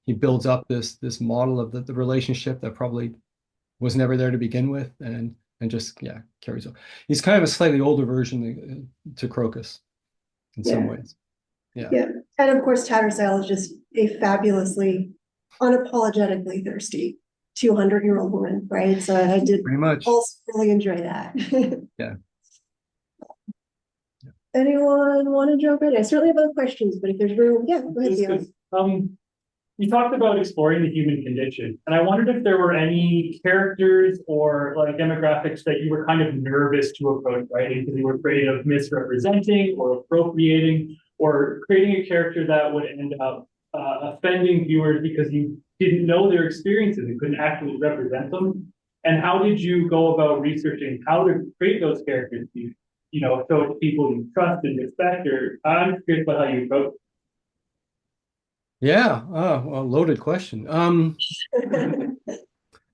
he builds up this model of the relationship that probably was never there to begin with, and just carries on. He's kind of a slightly older version to Crocus in some ways. Yeah. And of course, Tattersail is just a fabulously unapologetically thirsty 200-year-old woman, right? So I did Pretty much. also really enjoy that. Yeah. Anyone want to jump in? I certainly have other questions, but if there's room, yeah, go ahead, Just Theo. 'cause, you talked about exploring the human condition, and I wondered if there were any characters or like demographics that you were kind of nervous to approach writing because you were afraid of misrepresenting or appropriating or creating a character that would end up offending viewers because you didn't know their experiences and couldn't actually represent them. And how did you go about researching how to create those characters? So it's people you trust and respect, or I'm curious about how you approach. Yeah. Oh, well, loaded question.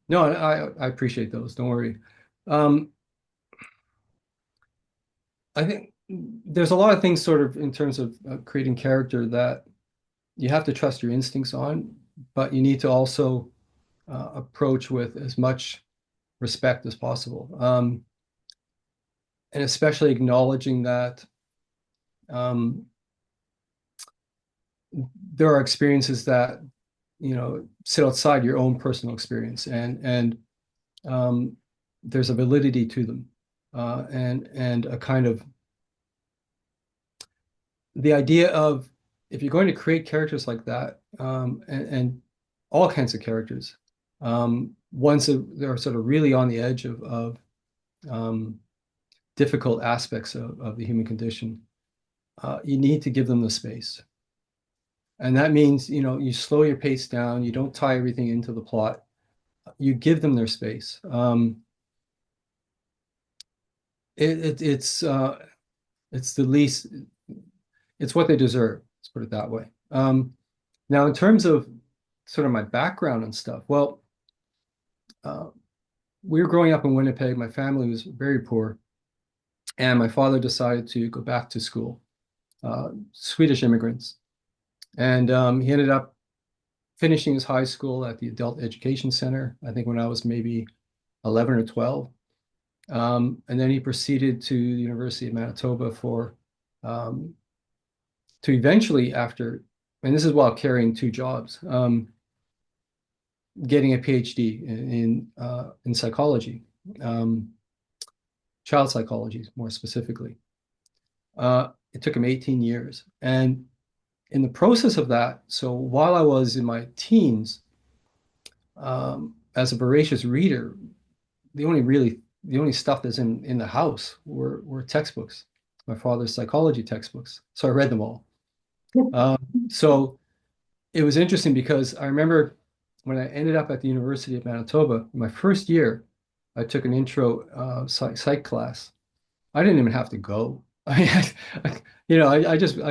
No, I appreciate those. Don't worry. Um, I think there's a lot of things sort of in terms of creating character that you have to trust your instincts on, but you need to also approach with as much respect as possible. And especially acknowledging that um, there are experiences that, sit outside your own personal experience and there's a validity to them. And a kind of the idea of if you're going to create characters like that, and all kinds of characters, ones that are sort of really on the edge of difficult aspects of the human condition, you need to give them the space. And that means, you slow your pace down, you don't tie everything into the plot, you give them their space. It's the least, it's what they deserve, let's put it that way. Now, in terms of sort of my background and stuff, well, we were growing up in Winnipeg. My family was very poor, and my father decided to go back to school, Swedish immigrants. And he ended up finishing his high school at the Adult Education Center, I think when I was maybe 11 or 12. And then he proceeded to the University of Manitoba to eventually after, and this is while carrying two jobs, getting a PhD in psychology, child psychology more specifically. It took him 18 years. And in the process of that, so while I was in my teens, as a voracious reader, the only stuff that's in the house were textbooks, my father's psychology textbooks. So I read them all. So it was interesting because I remember when I ended up at the University of Manitoba, my first year, I took an intro psych class. I didn't even have to go. I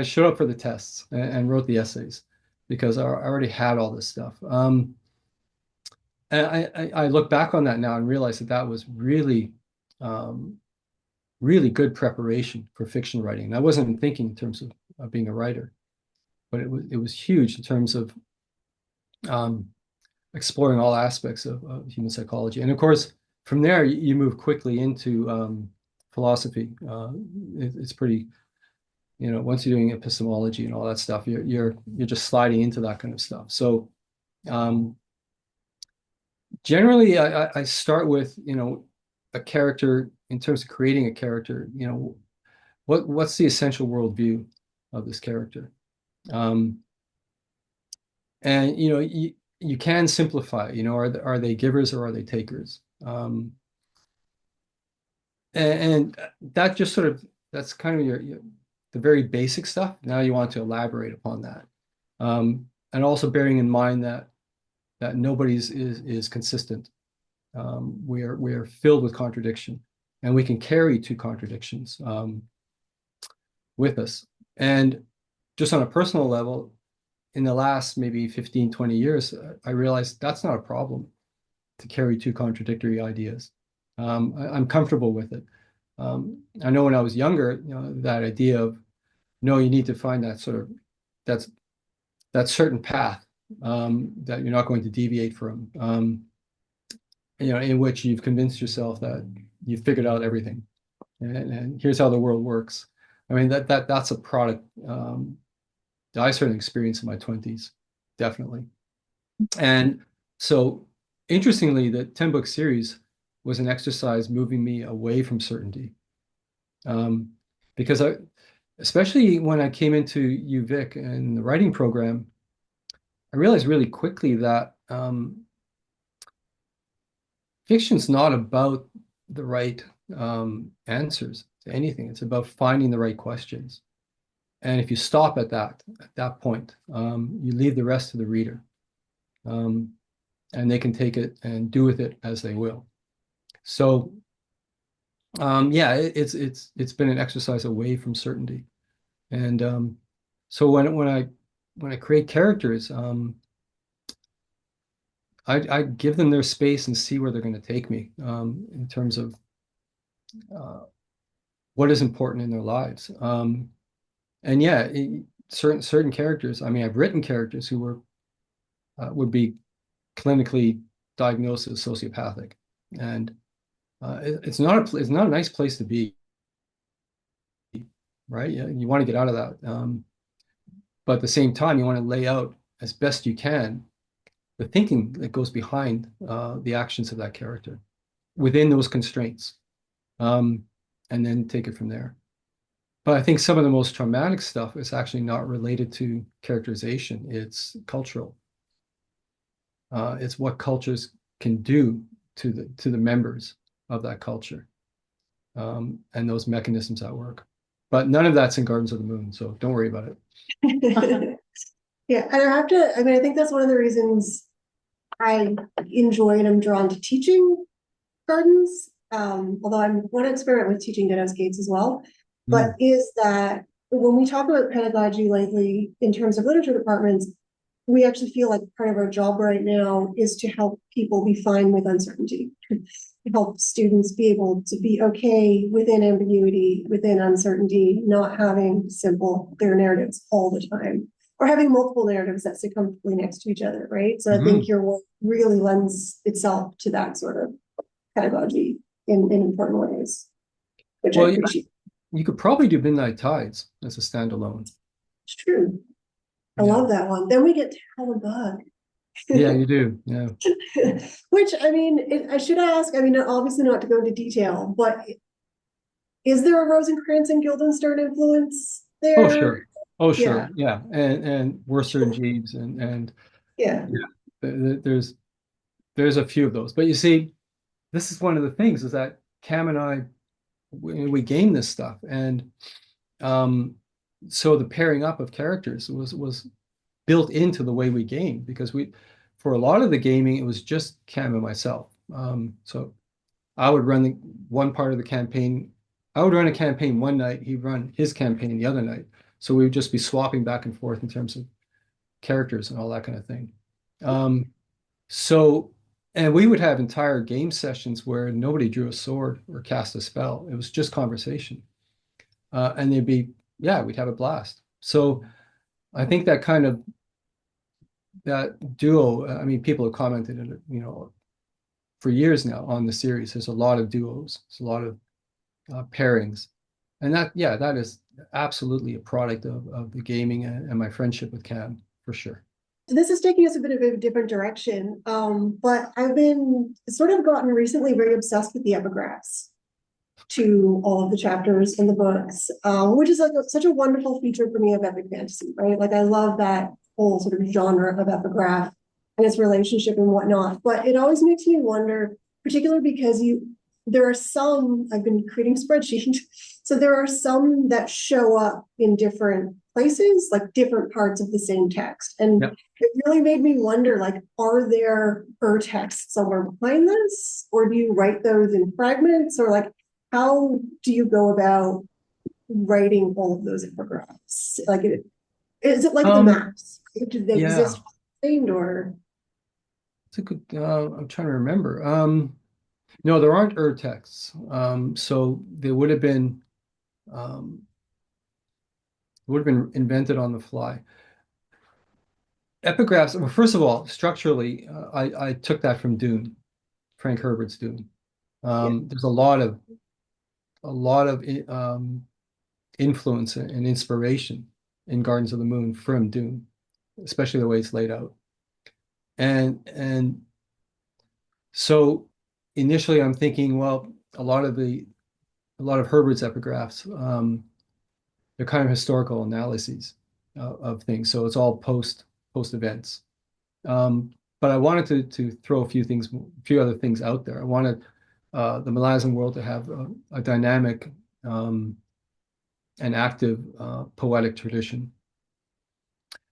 showed up for the tests and wrote the essays because I already had all this stuff. And I look back on that now and realize that was really, really good preparation for fiction writing. And I wasn't thinking in terms of being a writer, but it was huge in terms of exploring all aspects of human psychology. And of course, from there, you move quickly into philosophy. It's pretty, once you're doing epistemology and all that stuff, you're just sliding into that kind of stuff. So generally, I start with, a character in terms of creating a character, what's the essential worldview of this character? And you can simplify, are they givers or are they takers? And that just sort of, that's kind of the very basic stuff. Now you want to elaborate upon that. And also bearing in mind that nobody's is consistent. We are filled with contradiction, and we can carry two contradictions with us. And just on a personal level, in the last maybe 15, 20 years, I realized that's not a problem to carry two contradictory ideas. I'm comfortable with it. I know when I was younger, that idea of, no, you need to find that sort of, that certain path that you're not going to deviate from, in which you've convinced yourself that you've figured out everything. And here's how the world works. I mean, that's a product that I certainly experienced in my 20s, definitely. And so interestingly, the 10-book series was an exercise moving me away from certainty. Because especially when I came into UVic and the writing program, I realized really quickly that fiction's not about the right answers to anything. It's about finding the right questions. And if you stop at that point, you leave the rest to the reader. And they can take it and do with it as they will. So yeah, it's been an exercise away from certainty. And so when I create characters, I give them their space and see where they're going to take me in terms of what is important in their lives. And yeah, certain characters. I mean, I've written characters who would be clinically diagnosed as sociopathic, and it's not a nice place to be, right? Yeah, you want to get out of that, but at the same time, you want to lay out as best you can the thinking that goes behind the actions of that character within those constraints, and then take it from there. But I think some of the most traumatic stuff is actually not related to characterization. It's cultural. It's what cultures can do to the members of that culture, and those mechanisms at work. But none of that's in Gardens of the Moon, so don't worry about it. Yeah, and I mean, I think that's one of the reasons I enjoy and I'm drawn to teaching gardens. Although I want to experiment with teaching Dead Gates as well. But is that when we talk about pedagogy lately in terms of literature departments, we actually feel like part of our job right now is to help people be fine with uncertainty, to help students be able to be okay within ambiguity, within uncertainty, not having simple, clear narratives all the time, or having multiple narratives that sit comfortably next to each other, right? So I think your work really lends itself to that sort of pedagogy in important ways, which I appreciate. You could probably do Midnight Tides as a standalone. It's true. I love that one. Then we get to tell a bug. Yeah, you do. Yeah. Which, I mean, I should ask, I mean, obviously not to go into detail, but is there a Rosencrantz and Guildenstern influence there? Oh, sure. Oh, sure. Yeah. And Worcester and Jeeves and yeah. There's a few of those. But you see, this is one of the things is that Cam and I we game this stuff, and so the pairing up of characters was built into the way we game, because for a lot of the gaming it was just Cam and myself. So I would run one part of the campaign. I would run a campaign one night, he'd run his campaign the other night. So we would just be swapping back and forth in terms of characters and all that kind of thing. And we would have entire game sessions where nobody drew a sword or cast a spell. It was just conversation. And we'd have a blast. So I think that duo, I mean, people have commented, for years now on the series. There's a lot of duos, there's a lot of pairings. And that is absolutely a product of the gaming and my friendship with Cam, for sure. This is taking us a bit of a different direction, but I've been gotten recently very obsessed with the epigraphs to all of the chapters in the books, which is such a wonderful feature for me of epic fantasy, right? Like I love that whole sort of genre of epigraph and its relationship and whatnot. But it always makes me wonder, particularly because there are some, I've been creating spreadsheets, so there are some that show up in different places, like different parts of the same text. And it really made me wonder, like, are there per text somewhere behind this? Or do you write those in fragments? Or like, how do you go about writing all of those epigraphs? Like, is it like the maps? Do they exist or? It's a good, I'm trying to remember. No, there aren't texts. So they would have been invented on the fly. Epigraphs, well, first of all, structurally, I took that from Dune, Frank Herbert's Dune. There's a lot of influence and inspiration in Gardens of the Moon from Dune, especially the way it's laid out. And so initially I'm thinking, well, a lot of Herbert's epigraphs, they're kind of historical analyses of things. So it's all post events. But I wanted to throw a few other things out there. I wanted the Malayalam world to have a dynamic and active poetic tradition.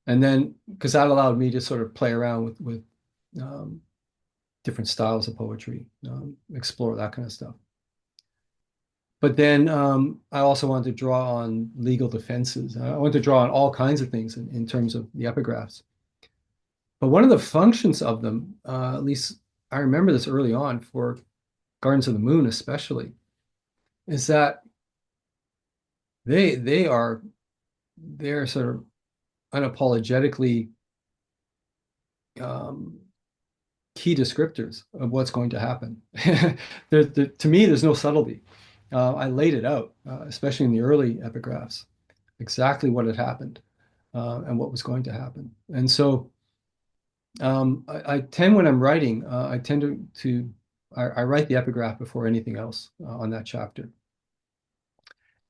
And then, because that allowed me to sort of play around with different styles of poetry, explore that kind of stuff. But then I also wanted to draw on legal defenses. I wanted to draw on all kinds of things in terms of the epigraphs. But one of the functions of them, at least I remember this early on for Gardens of the Moon especially, is that they're sort of unapologetically key descriptors of what's going to happen. To me, there's no subtlety. I laid it out, especially in the early epigraphs, exactly what had happened and what was going to happen. And so I tend, when I'm writing, I tend I write the epigraph before anything else on that chapter.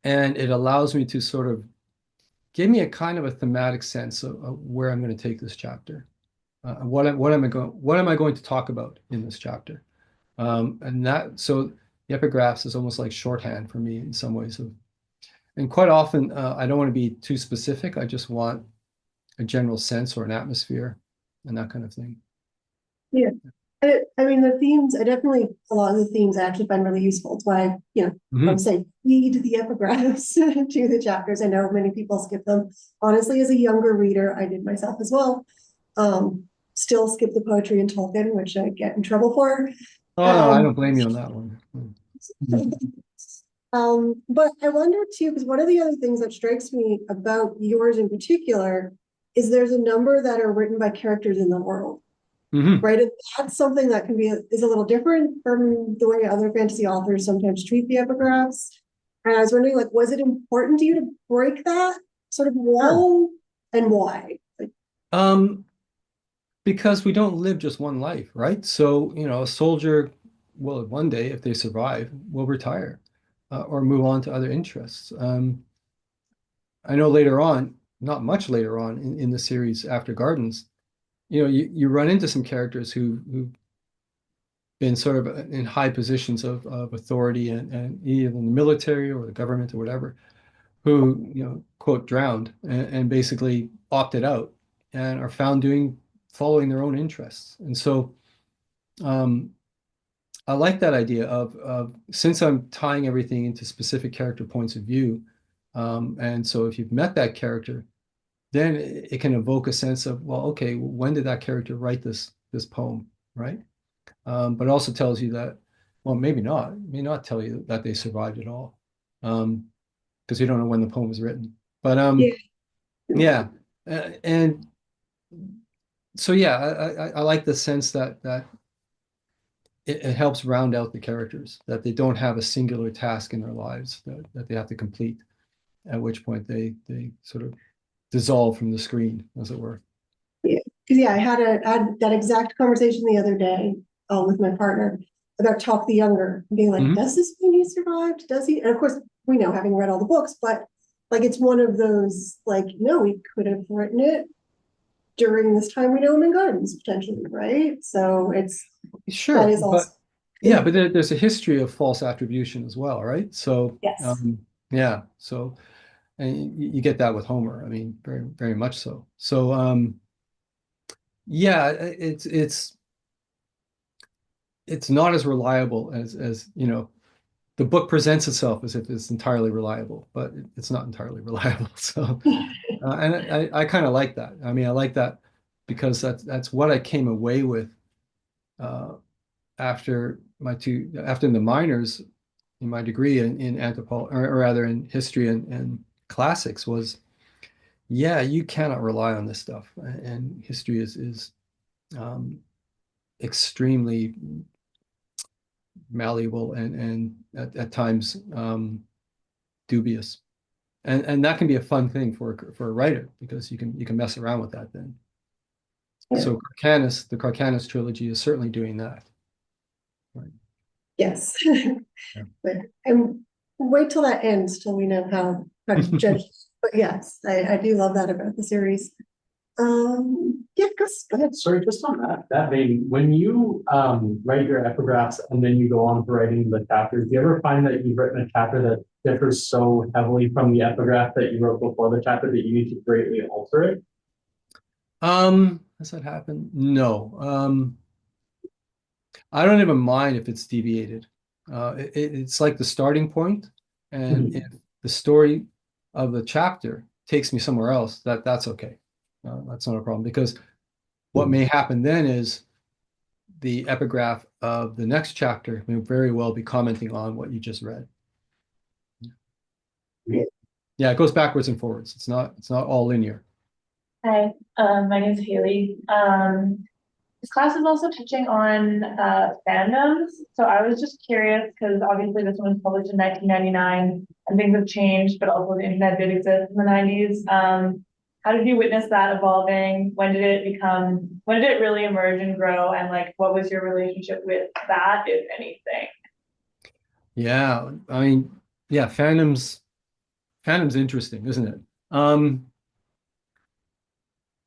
And it allows me to sort of give me a kind of a thematic sense of where I'm going to take this chapter. What am I going to talk about in this chapter? So the epigraphs is almost like shorthand for me in some ways. And quite often, I don't want to be too specific. I just want a general sense or an atmosphere and that kind of thing. Yeah. I mean, a lot of the themes I actually find really useful. It's why, I'm saying read the epigraphs to the chapters. I know many people skip them. Honestly, as a younger reader, I did myself as well. Still skip the poetry in Tolkien, which I get in trouble for. Oh, no, I don't blame you on that one. But I wonder too, because one of the other things that strikes me about yours in particular is there's a number that are written by characters in the world. Right? And that's something that is a little different from the way other fantasy authors sometimes treat the epigraphs. And I was wondering, like, was it important to you to break that sort of wall, and why? Because we don't live just one life, right? So, a soldier will one day, if they survive, will retire or move on to other interests. I know later on, not much later on in the series after Gardens, you run into some characters who've been sort of in high positions of authority and either in the military or the government or whatever, who, quote, drowned and basically opted out and are found following their own interests. And so I like that idea of since I'm tying everything into specific character points of view, and so if you've met that character, then it can evoke a sense of, well, okay, when did that character write this poem, right? But it also tells you that, well, maybe not. It may not tell you that they survived at all, because you don't know when the poem was written. But yeah, and so yeah, I like the sense that it helps round out the characters, that they don't have a singular task in their lives that they have to complete, at which point they sort of dissolve from the screen, as it were. Yeah, because I had that exact conversation the other day with my partner about Talk the Younger, being like, does this mean he survived? Does he? And of course, we know, having read all the books, but like it's one of those, like, no, we could have written it during this time we know him in Gardens, potentially, right? So it's sure, that is also but there's a history of false attribution as well, right? So yes. Yeah, so and you get that with Homer. I mean, very, very much so. So yeah, it's not as reliable as the book presents itself as if it's entirely reliable, but it's not entirely reliable. So and I kind of like that. I mean, I like that because that's what I came away with after the minors in my degree in anthropology, or rather in history and classics, was, yeah, you cannot rely on this stuff, and history is extremely malleable and at times dubious, and that can be a fun thing for a writer, because you can mess around with that then. So Carcanis, the Carcanis trilogy is certainly doing that. Yes. But and wait till that ends till we know how to judge. But yes, I do love that about the series. Yeah, Gus, go ahead. Sorry, just on that vein, when you write your epigraphs and then you go on to writing the chapters, do you ever find that you've written a chapter that differs so heavily from the epigraph that you wrote before the chapter that you need to greatly alter it? Has that happened? No. I don't even mind if it's deviated. It's like the starting point, and if the story of the chapter takes me somewhere else, that's okay. That's not a problem, because what may happen then is the epigraph of the next chapter may very well be commenting on what you just read. Yeah, it goes backwards and forwards. It's not all linear. Hi, my name is Haley. This class is also teaching on fandoms. So I was just curious because obviously this one was published in 1999 and things have changed, but also the internet did exist in the 90s. How did you witness that evolving? When did it really emerge and grow? And like, what was your relationship with that, if anything? Yeah, I mean, yeah, fandom's interesting, isn't it?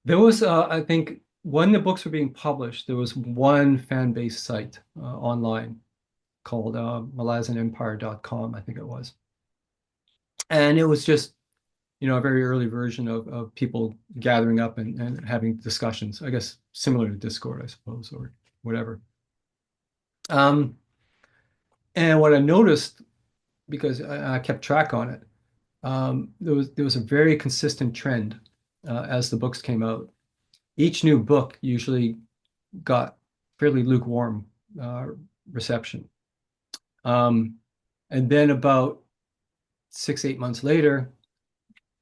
There was, I think, when the books were being published, there was one fan-based site online called malazanempire.com, I think it was. And it was just, a very early version of people gathering up and having discussions, I guess, similar to Discord, I suppose, or whatever. And what I noticed, because I kept track on it, there was a very consistent trend as the books came out. Each new book usually got fairly lukewarm reception. And then about 6-8 months later,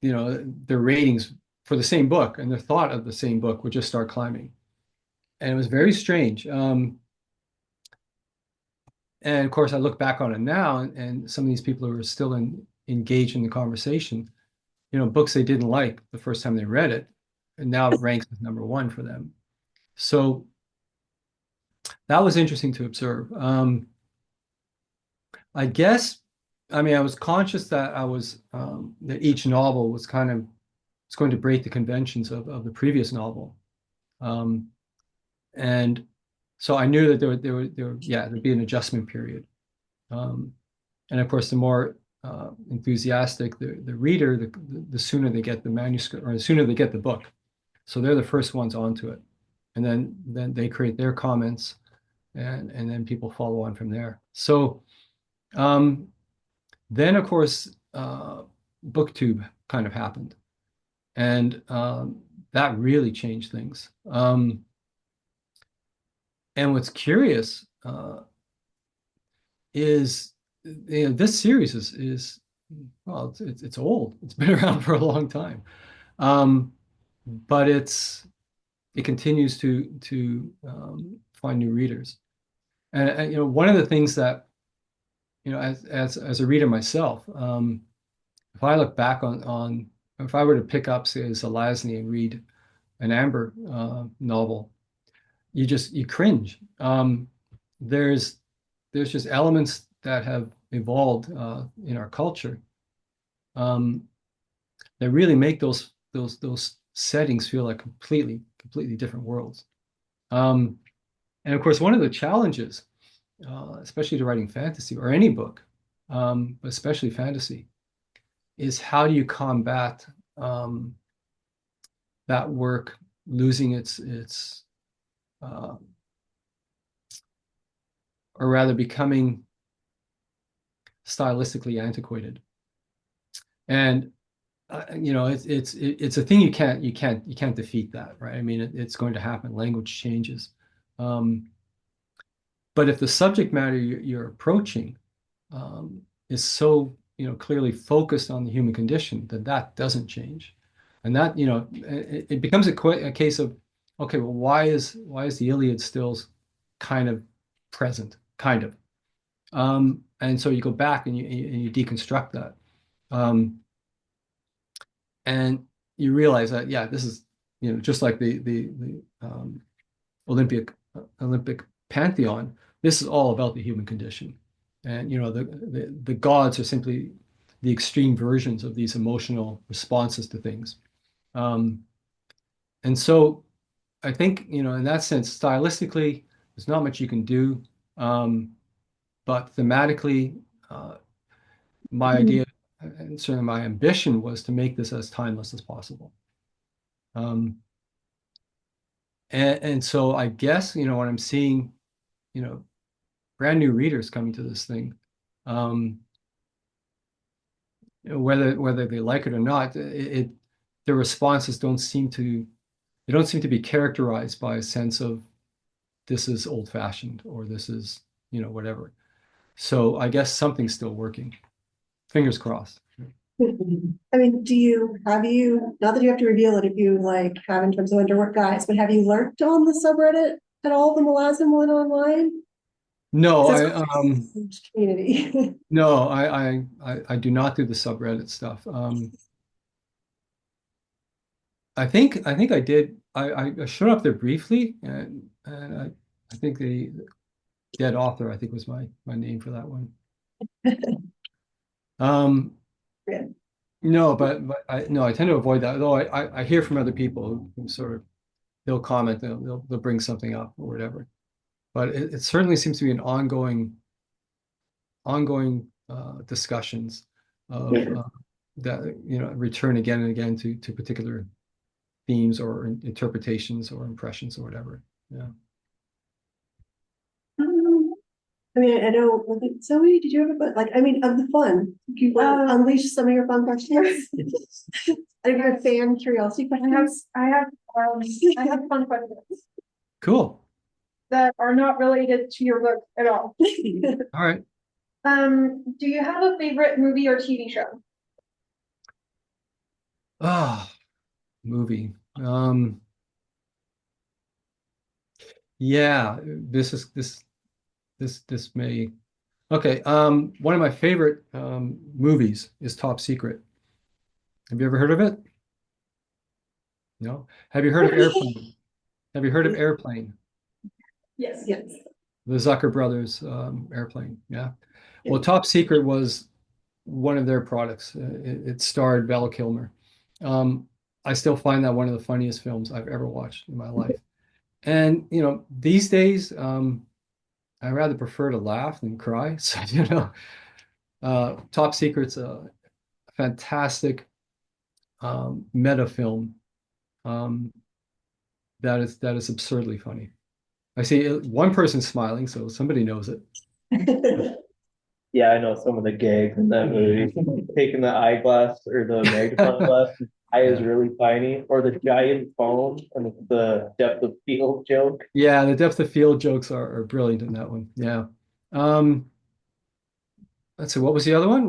their ratings for the same book and their thought of the same book would just start climbing. And it was very strange. And of course, I look back on it now, and some of these people who are still engaged in the conversation, books they didn't like the first time they read it, and now it ranks as number one for them. So that was interesting to observe. I guess, I was conscious that that each novel was it's going to break the conventions of the previous novel. And so I knew that there'd be an adjustment period. And of course, the more enthusiastic the reader, the sooner they get the manuscript, or the sooner they get the book. So they're the first ones onto it. And then they create their comments, and then people follow on from there. So then, of course, BookTube kind of happened. And that really changed things. And what's curious is, this series is well, it's old. It's been around for a long time, but it continues to find new readers. And one of the things that, as a reader myself, if I look back on if I were to pick up, say, Zelazny and read an Amber novel, you cringe. There's just elements that have evolved in our culture that really make those settings feel like completely different worlds. And of course, one of the challenges, especially to writing fantasy or any book, but especially fantasy, is how do you combat that work losing its or rather becoming stylistically antiquated. And it's a thing you can't defeat that, right? It's going to happen. Language changes. But if the subject matter you're approaching is so clearly focused on the human condition, then that doesn't change. And that it becomes a case of, okay, well, why is the Iliad still kind of present, kind of, and so you go back and you deconstruct that, and you realize that, yeah, this is just like the Olympic pantheon, this is all about the human condition. And the gods are simply the extreme versions of these emotional responses to things. And so I think, in that sense, stylistically, there's not much you can do. But thematically, my idea and certainly my ambition was to make this as timeless as possible. And so I guess, when I'm seeing, brand new readers coming to this thing, whether they like it or not, their responses don't seem to be characterized by a sense of this is old fashioned or this is, whatever. So I guess something's still working. Fingers crossed. I mean, not that you have to reveal it if you have in terms of underwork guys, but have you lurked on the subreddit at all, the Malazan one online? No, Community. No, I do not do the subreddit stuff. I think I did. I showed up there briefly, and I think the Dead Author, I think, was my name for that one. Yeah. No, but I tend to avoid that. Though I hear from other people who sort of they'll comment, they'll bring something up or whatever. But it certainly seems to be an ongoing discussions of that return again and again to particular themes or interpretations or impressions or whatever. Yeah. I mean, I know. Zoe, did you have a but of the fun? You want to unleash some of your fun questions? I have your fan curiosity questions. I have fun questions Cool. that are not related to your book at all. All right. Do you have a favorite movie or TV show? Movie. Yeah, this may. Okay. One of my favorite movies is Top Secret. Have you ever heard of it? No. Have you heard of Airplane? Have you heard of Airplane? Yes. Yes. The Zucker brothers Airplane. Yeah. Well, Top Secret was one of their products. It starred Val Kilmer. I still find that one of the funniest films I've ever watched in my life. And these days, I rather prefer to laugh than cry. So Top Secret's a fantastic meta film that is absurdly funny. I see one person smiling, so somebody knows it. Yeah, I know some of the gags in that movie. Taking the eyeglass or the magnifying glass, his eye is really tiny, or the giant phone and the depth of field joke. Yeah, the depth of field jokes are brilliant in that one. Yeah. Let's see, what was the other one?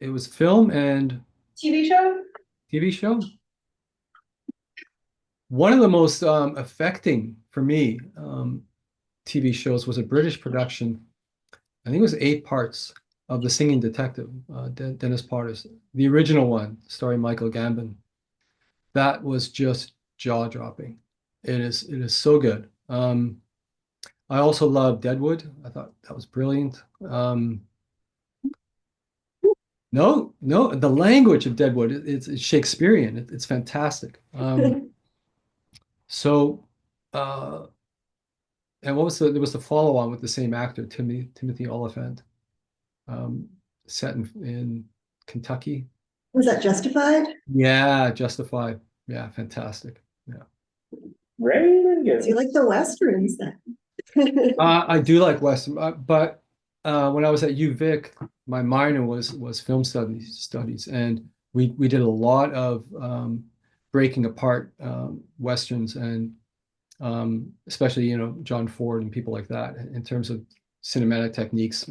It was film and TV show? TV show? One of the most affecting for me TV shows was a British production. I think it was 8 parts of The Singing Detective, Dennis Potter's, the original one, starring Michael Gambon. That was just jaw-dropping. It is so good. I also love Deadwood. I thought that was brilliant. No, the language of Deadwood, it's Shakespearean. It's fantastic. So, and there was the follow-on with the same actor, Timothy Oliphant, set in Kentucky. Was that Justified? Yeah, Justified. Yeah, fantastic. Yeah. Do you like the Westerns then? I do like Western, but when I was at UVic, my minor was film studies, and we did a lot of breaking apart Westerns and especially John Ford and people like that in terms of cinematic techniques.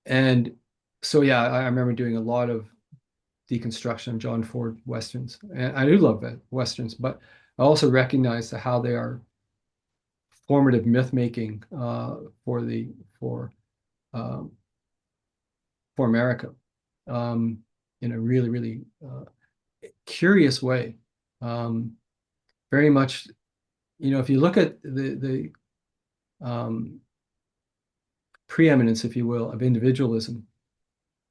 And so yeah, I remember doing a lot of deconstruction of John Ford Westerns, and I do love Westerns, but I also recognize how they are formative myth making for America in a really curious way. Very much if you look at the preeminence, if you will, of individualism,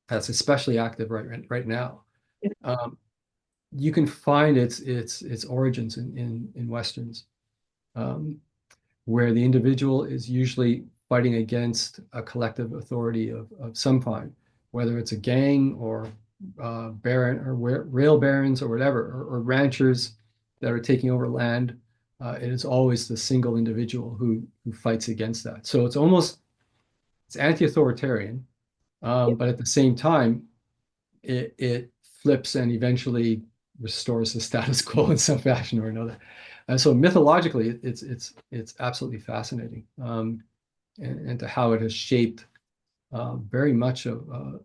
that's especially active right now. You can find its origins in Westerns, where the individual is usually fighting against a collective authority of some kind, whether it's a gang or baron or rail barons or whatever, or ranchers that are taking over land. It is always the single individual who fights against that. So it's anti-authoritarian, but at the same time, it flips and eventually restores the status quo in some fashion or another. And so mythologically, it's absolutely fascinating, and to how it has shaped very much of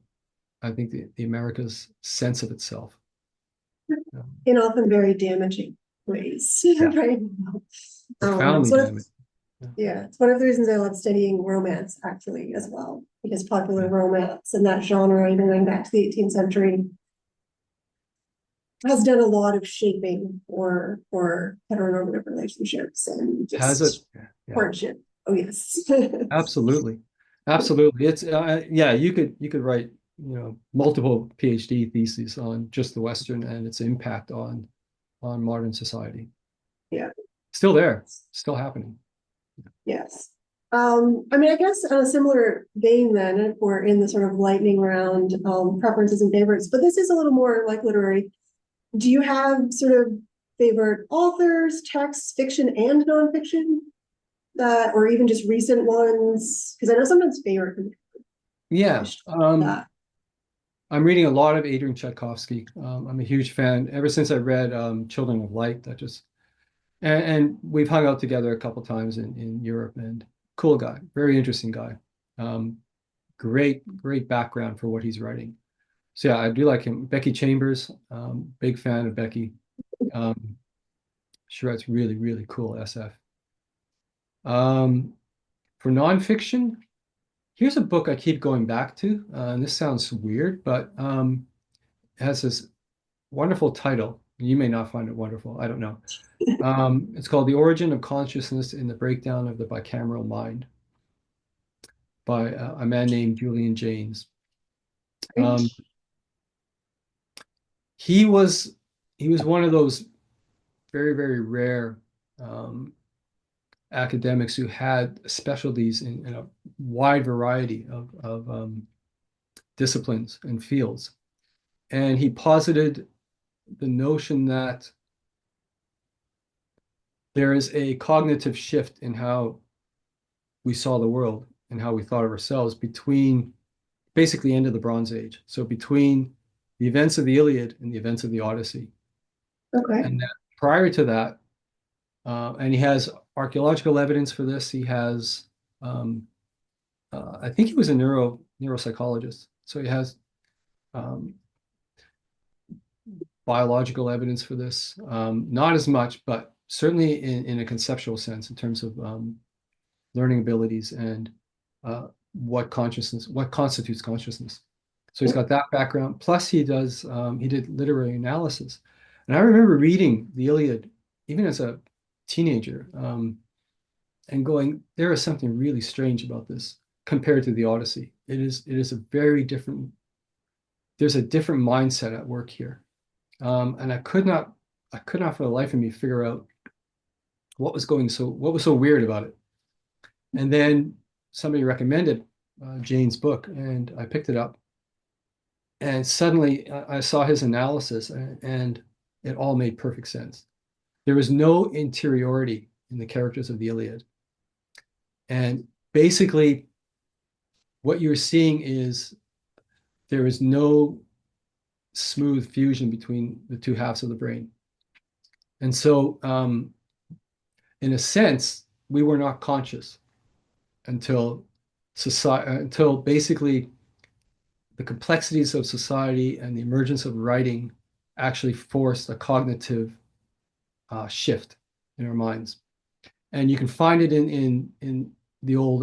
I think the America's sense of itself. In often very damaging ways, right? Profoundly damaging. Yeah, it's one of the reasons I love studying romance actually as well, because popular romance and that genre, even going back to the 18th century, has done a lot of shaping for heteronormative relationships and Has it? just courtship. Oh yes. Absolutely. It's you could write, multiple PhD theses on just the Western and its impact on modern society. Yeah. Still there, still happening. Yes. I mean, I guess on a similar vein then, if we're in the sort of lightning round, preferences and favorites, but this is a little more like literary. Do you have sort of favorite authors, texts, fiction and nonfiction, that, or even just recent ones? Because I know sometimes favorite can be Yeah. that. I'm reading a lot of Adrian Tchaikovsky. I'm a huge fan. Ever since I read Children of Light, and we've hung out together a couple times in Europe, and cool guy, very interesting guy. Great background for what he's writing. So yeah, I do like him. Becky Chambers, big fan of Becky. She writes really cool SF. For nonfiction, here's a book I keep going back to, and this sounds weird, but it has this wonderful title. You may not find it wonderful. I don't know. It's called The Origin of Consciousness in the Breakdown of the Bicameral Mind by a man named Julian Jaynes. He was one of those very rare academics who had specialties in a wide variety of disciplines and fields. And he posited the notion that there is a cognitive shift in how we saw the world and how we thought of ourselves between basically end of the Bronze Age. So between the events of the Iliad and the events of the Odyssey. Okay. And that prior to that, and he has archaeological evidence for this. He has, I think he was a neuropsychologist. So he has biological evidence for this. Not as much, but certainly in a conceptual sense in terms of learning abilities and what constitutes consciousness. So he's got that background. Plus he did literary analysis. And I remember reading the Iliad, even as a teenager, and going, there is something really strange about this compared to the Odyssey. It is a very different, there's a different mindset at work here. And I could not for the life of me figure out what was so weird about it. And then somebody recommended Jane's book, and I picked it up. And suddenly I saw his analysis, and it all made perfect sense. There was no interiority in the characters of the Iliad. And basically, what you're seeing is there is no smooth fusion between the two halves of the brain. And so, in a sense, we were not conscious until basically the complexities of society and the emergence of writing actually forced a cognitive shift in our minds. And you can find it in the old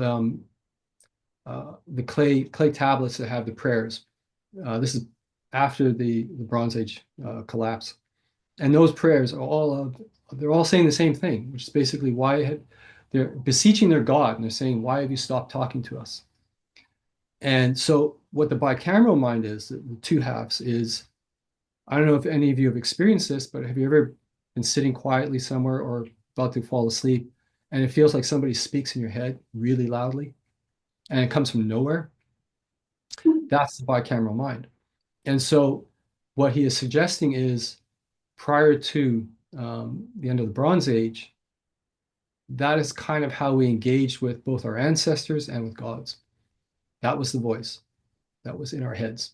the clay tablets that have the prayers. This is after the Bronze Age collapse, and those prayers are all they're all saying the same thing, which is basically they're beseeching their God, and they're saying, why have you stopped talking to us? And so what the bicameral mind is, the two halves, is, I don't know if any of you have experienced this, but have you ever been sitting quietly somewhere or about to fall asleep, and it feels like somebody speaks in your head really loudly, and it comes from nowhere? That's the bicameral mind. And so what he is suggesting is, prior to the end of the Bronze Age, that is kind of how we engaged with both our ancestors and with gods. That was the voice that was in our heads,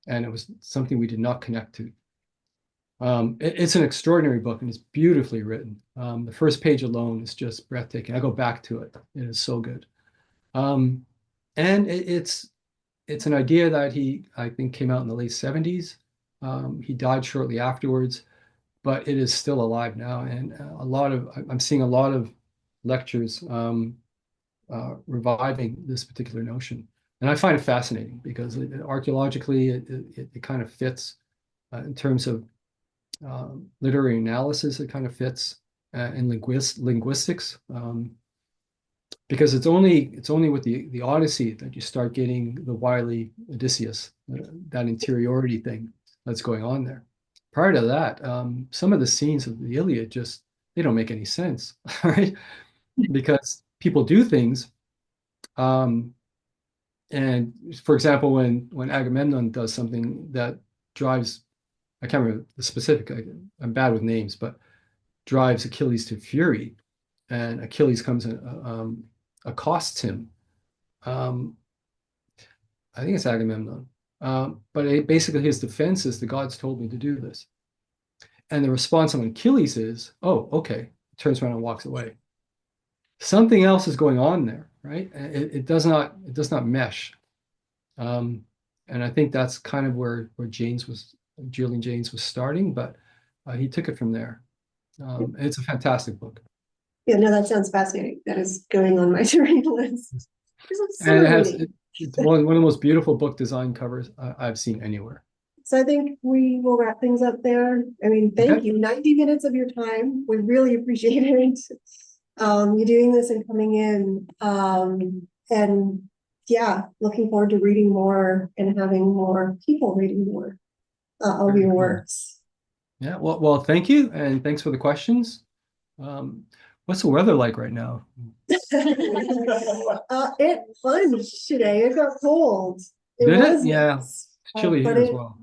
and it was something we did not connect to. It's an extraordinary book, and it's beautifully written. The first page alone is just breathtaking. I go back to it. It is so good. And it's an idea that I think, came out in the late 70s. He died shortly afterwards, but it is still alive now. And I'm seeing a lot of lectures reviving this particular notion. And I find it fascinating because archaeologically, it kind of fits in terms of literary analysis. It kind of fits in linguistics. Because it's only with the Odyssey that you start getting the wily Odysseus, that interiority thing that's going on there. Prior to that, some of the scenes of the Iliad they don't make any sense, right? Because people do things, and for example, when Agamemnon does something that drives, I can't remember the specific, I'm bad with names, but drives Achilles to fury, and Achilles comes and accosts him. I think it's Agamemnon. But basically his defense is, the gods told me to do this. And the response of Achilles is, oh, okay, turns around and walks away. Something else is going on there, right? It does not mesh. And I think that's kind of where Julian Jaynes was starting, but he took it from there. It's a fantastic book. Yeah, no, that sounds fascinating. That is going on my to read list. And it's one of the most beautiful book design covers I've seen anywhere. So I think we will wrap things up there. I mean, thank you. 90 minutes of your time. We really appreciate it. You doing this and coming in. And yeah, looking forward to reading more and having more people reading more of your works. Yeah, well, thank you, and thanks for the questions. What's the weather like right now? It plunged today. It got cold. Did it? Yeah, it's chilly here as well.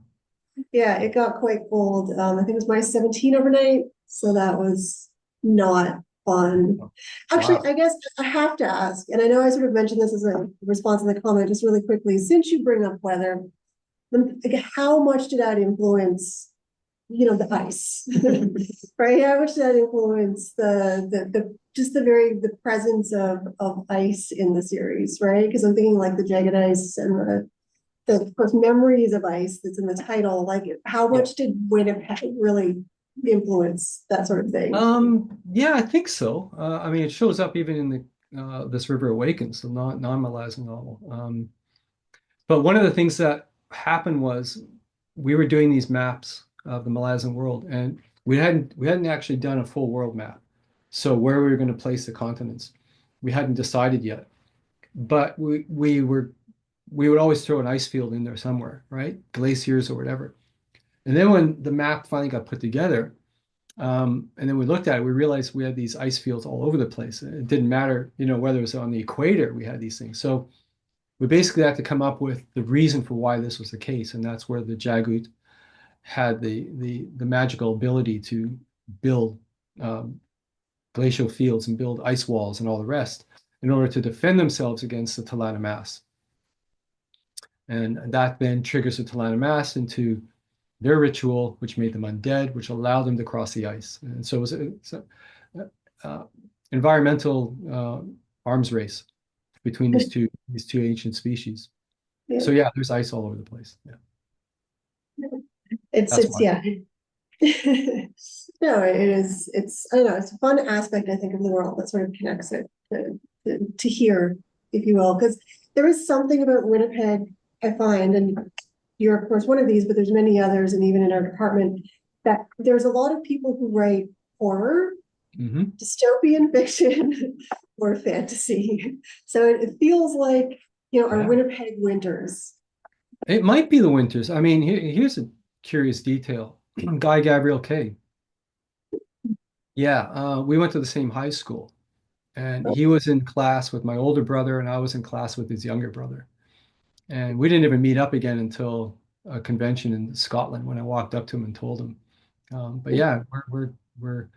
Yeah, it got quite cold. I think it was minus 17 overnight, so that was not fun. Actually, wow. I guess I have to ask, and I know I sort of mentioned this as a response to the comment, just really quickly, since you bring up weather, how much did that influence, the ice, right? How much did that influence the presence of ice in the series, right? Because I'm thinking like the jagged ice and the of course memories of ice that's in the title. Like, how much did Winnipeg really influence that sort of thing? Yeah, I think so. I mean, it shows up even in the This River Awakens, the non-Malazan novel. But one of the things that happened was we were doing these maps of the Malazan world, and we hadn't actually done a full world map. So where we were going to place the continents, we hadn't decided yet. But we would always throw an ice field in there somewhere, right? Glaciers or whatever. And then when the map finally got put together, and then we looked at it, we realized we had these ice fields all over the place. It didn't matter, whether it was on the equator, we had these things. So we basically had to come up with the reason for why this was the case. And that's where the Jagut had the magical ability to build glacial fields and build ice walls and all the rest in order to defend themselves against the Talana Mass. And that then triggers the Talana Mass into their ritual, which made them undead, which allowed them to cross the ice. And so it was an environmental arms race between these two ancient species. Yeah. So yeah, there's ice all over the place. Yeah. It's yeah. No, it is. I don't know. It's a fun aspect, I think, of the world that sort of connects it to here, if you will, because there is something about Winnipeg, I find, and you're of course one of these, but there's many others, and even in our department, that there's a lot of people who write horror, Hmm. dystopian fiction, or fantasy. So it feels like, our Yeah. Winnipeg winters. It might be the winters. I mean, here's a curious detail. Guy Gabriel Kay. Yeah, we went to the same high school, and he was in class with my older brother, and I was in class with his younger brother. And we didn't even meet up again until a convention in Scotland when I walked up to him and told him. But yeah, we're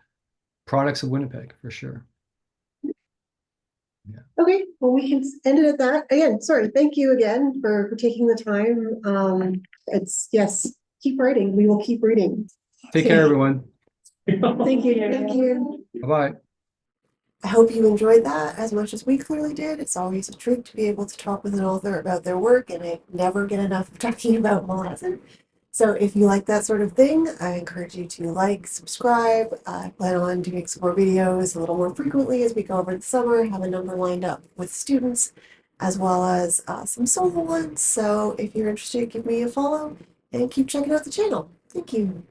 products of Winnipeg for sure. Yeah. Okay, well, we can end it at that. Again, sorry, thank you again for taking the time. Yes, keep writing. We will keep reading. Take care, everyone. Thank you. Thank you. Bye-bye. I hope you enjoyed that as much as we clearly did. It's always a treat to be able to talk with an author about their work, and I never get enough of talking about molasses. So if you like that sort of thing, I encourage you to like, subscribe. I plan on doing some more videos a little more frequently as we go over the summer. I have a number lined up with students as well as some solo ones. So if you're interested, give me a follow and keep checking out the channel. Thank you.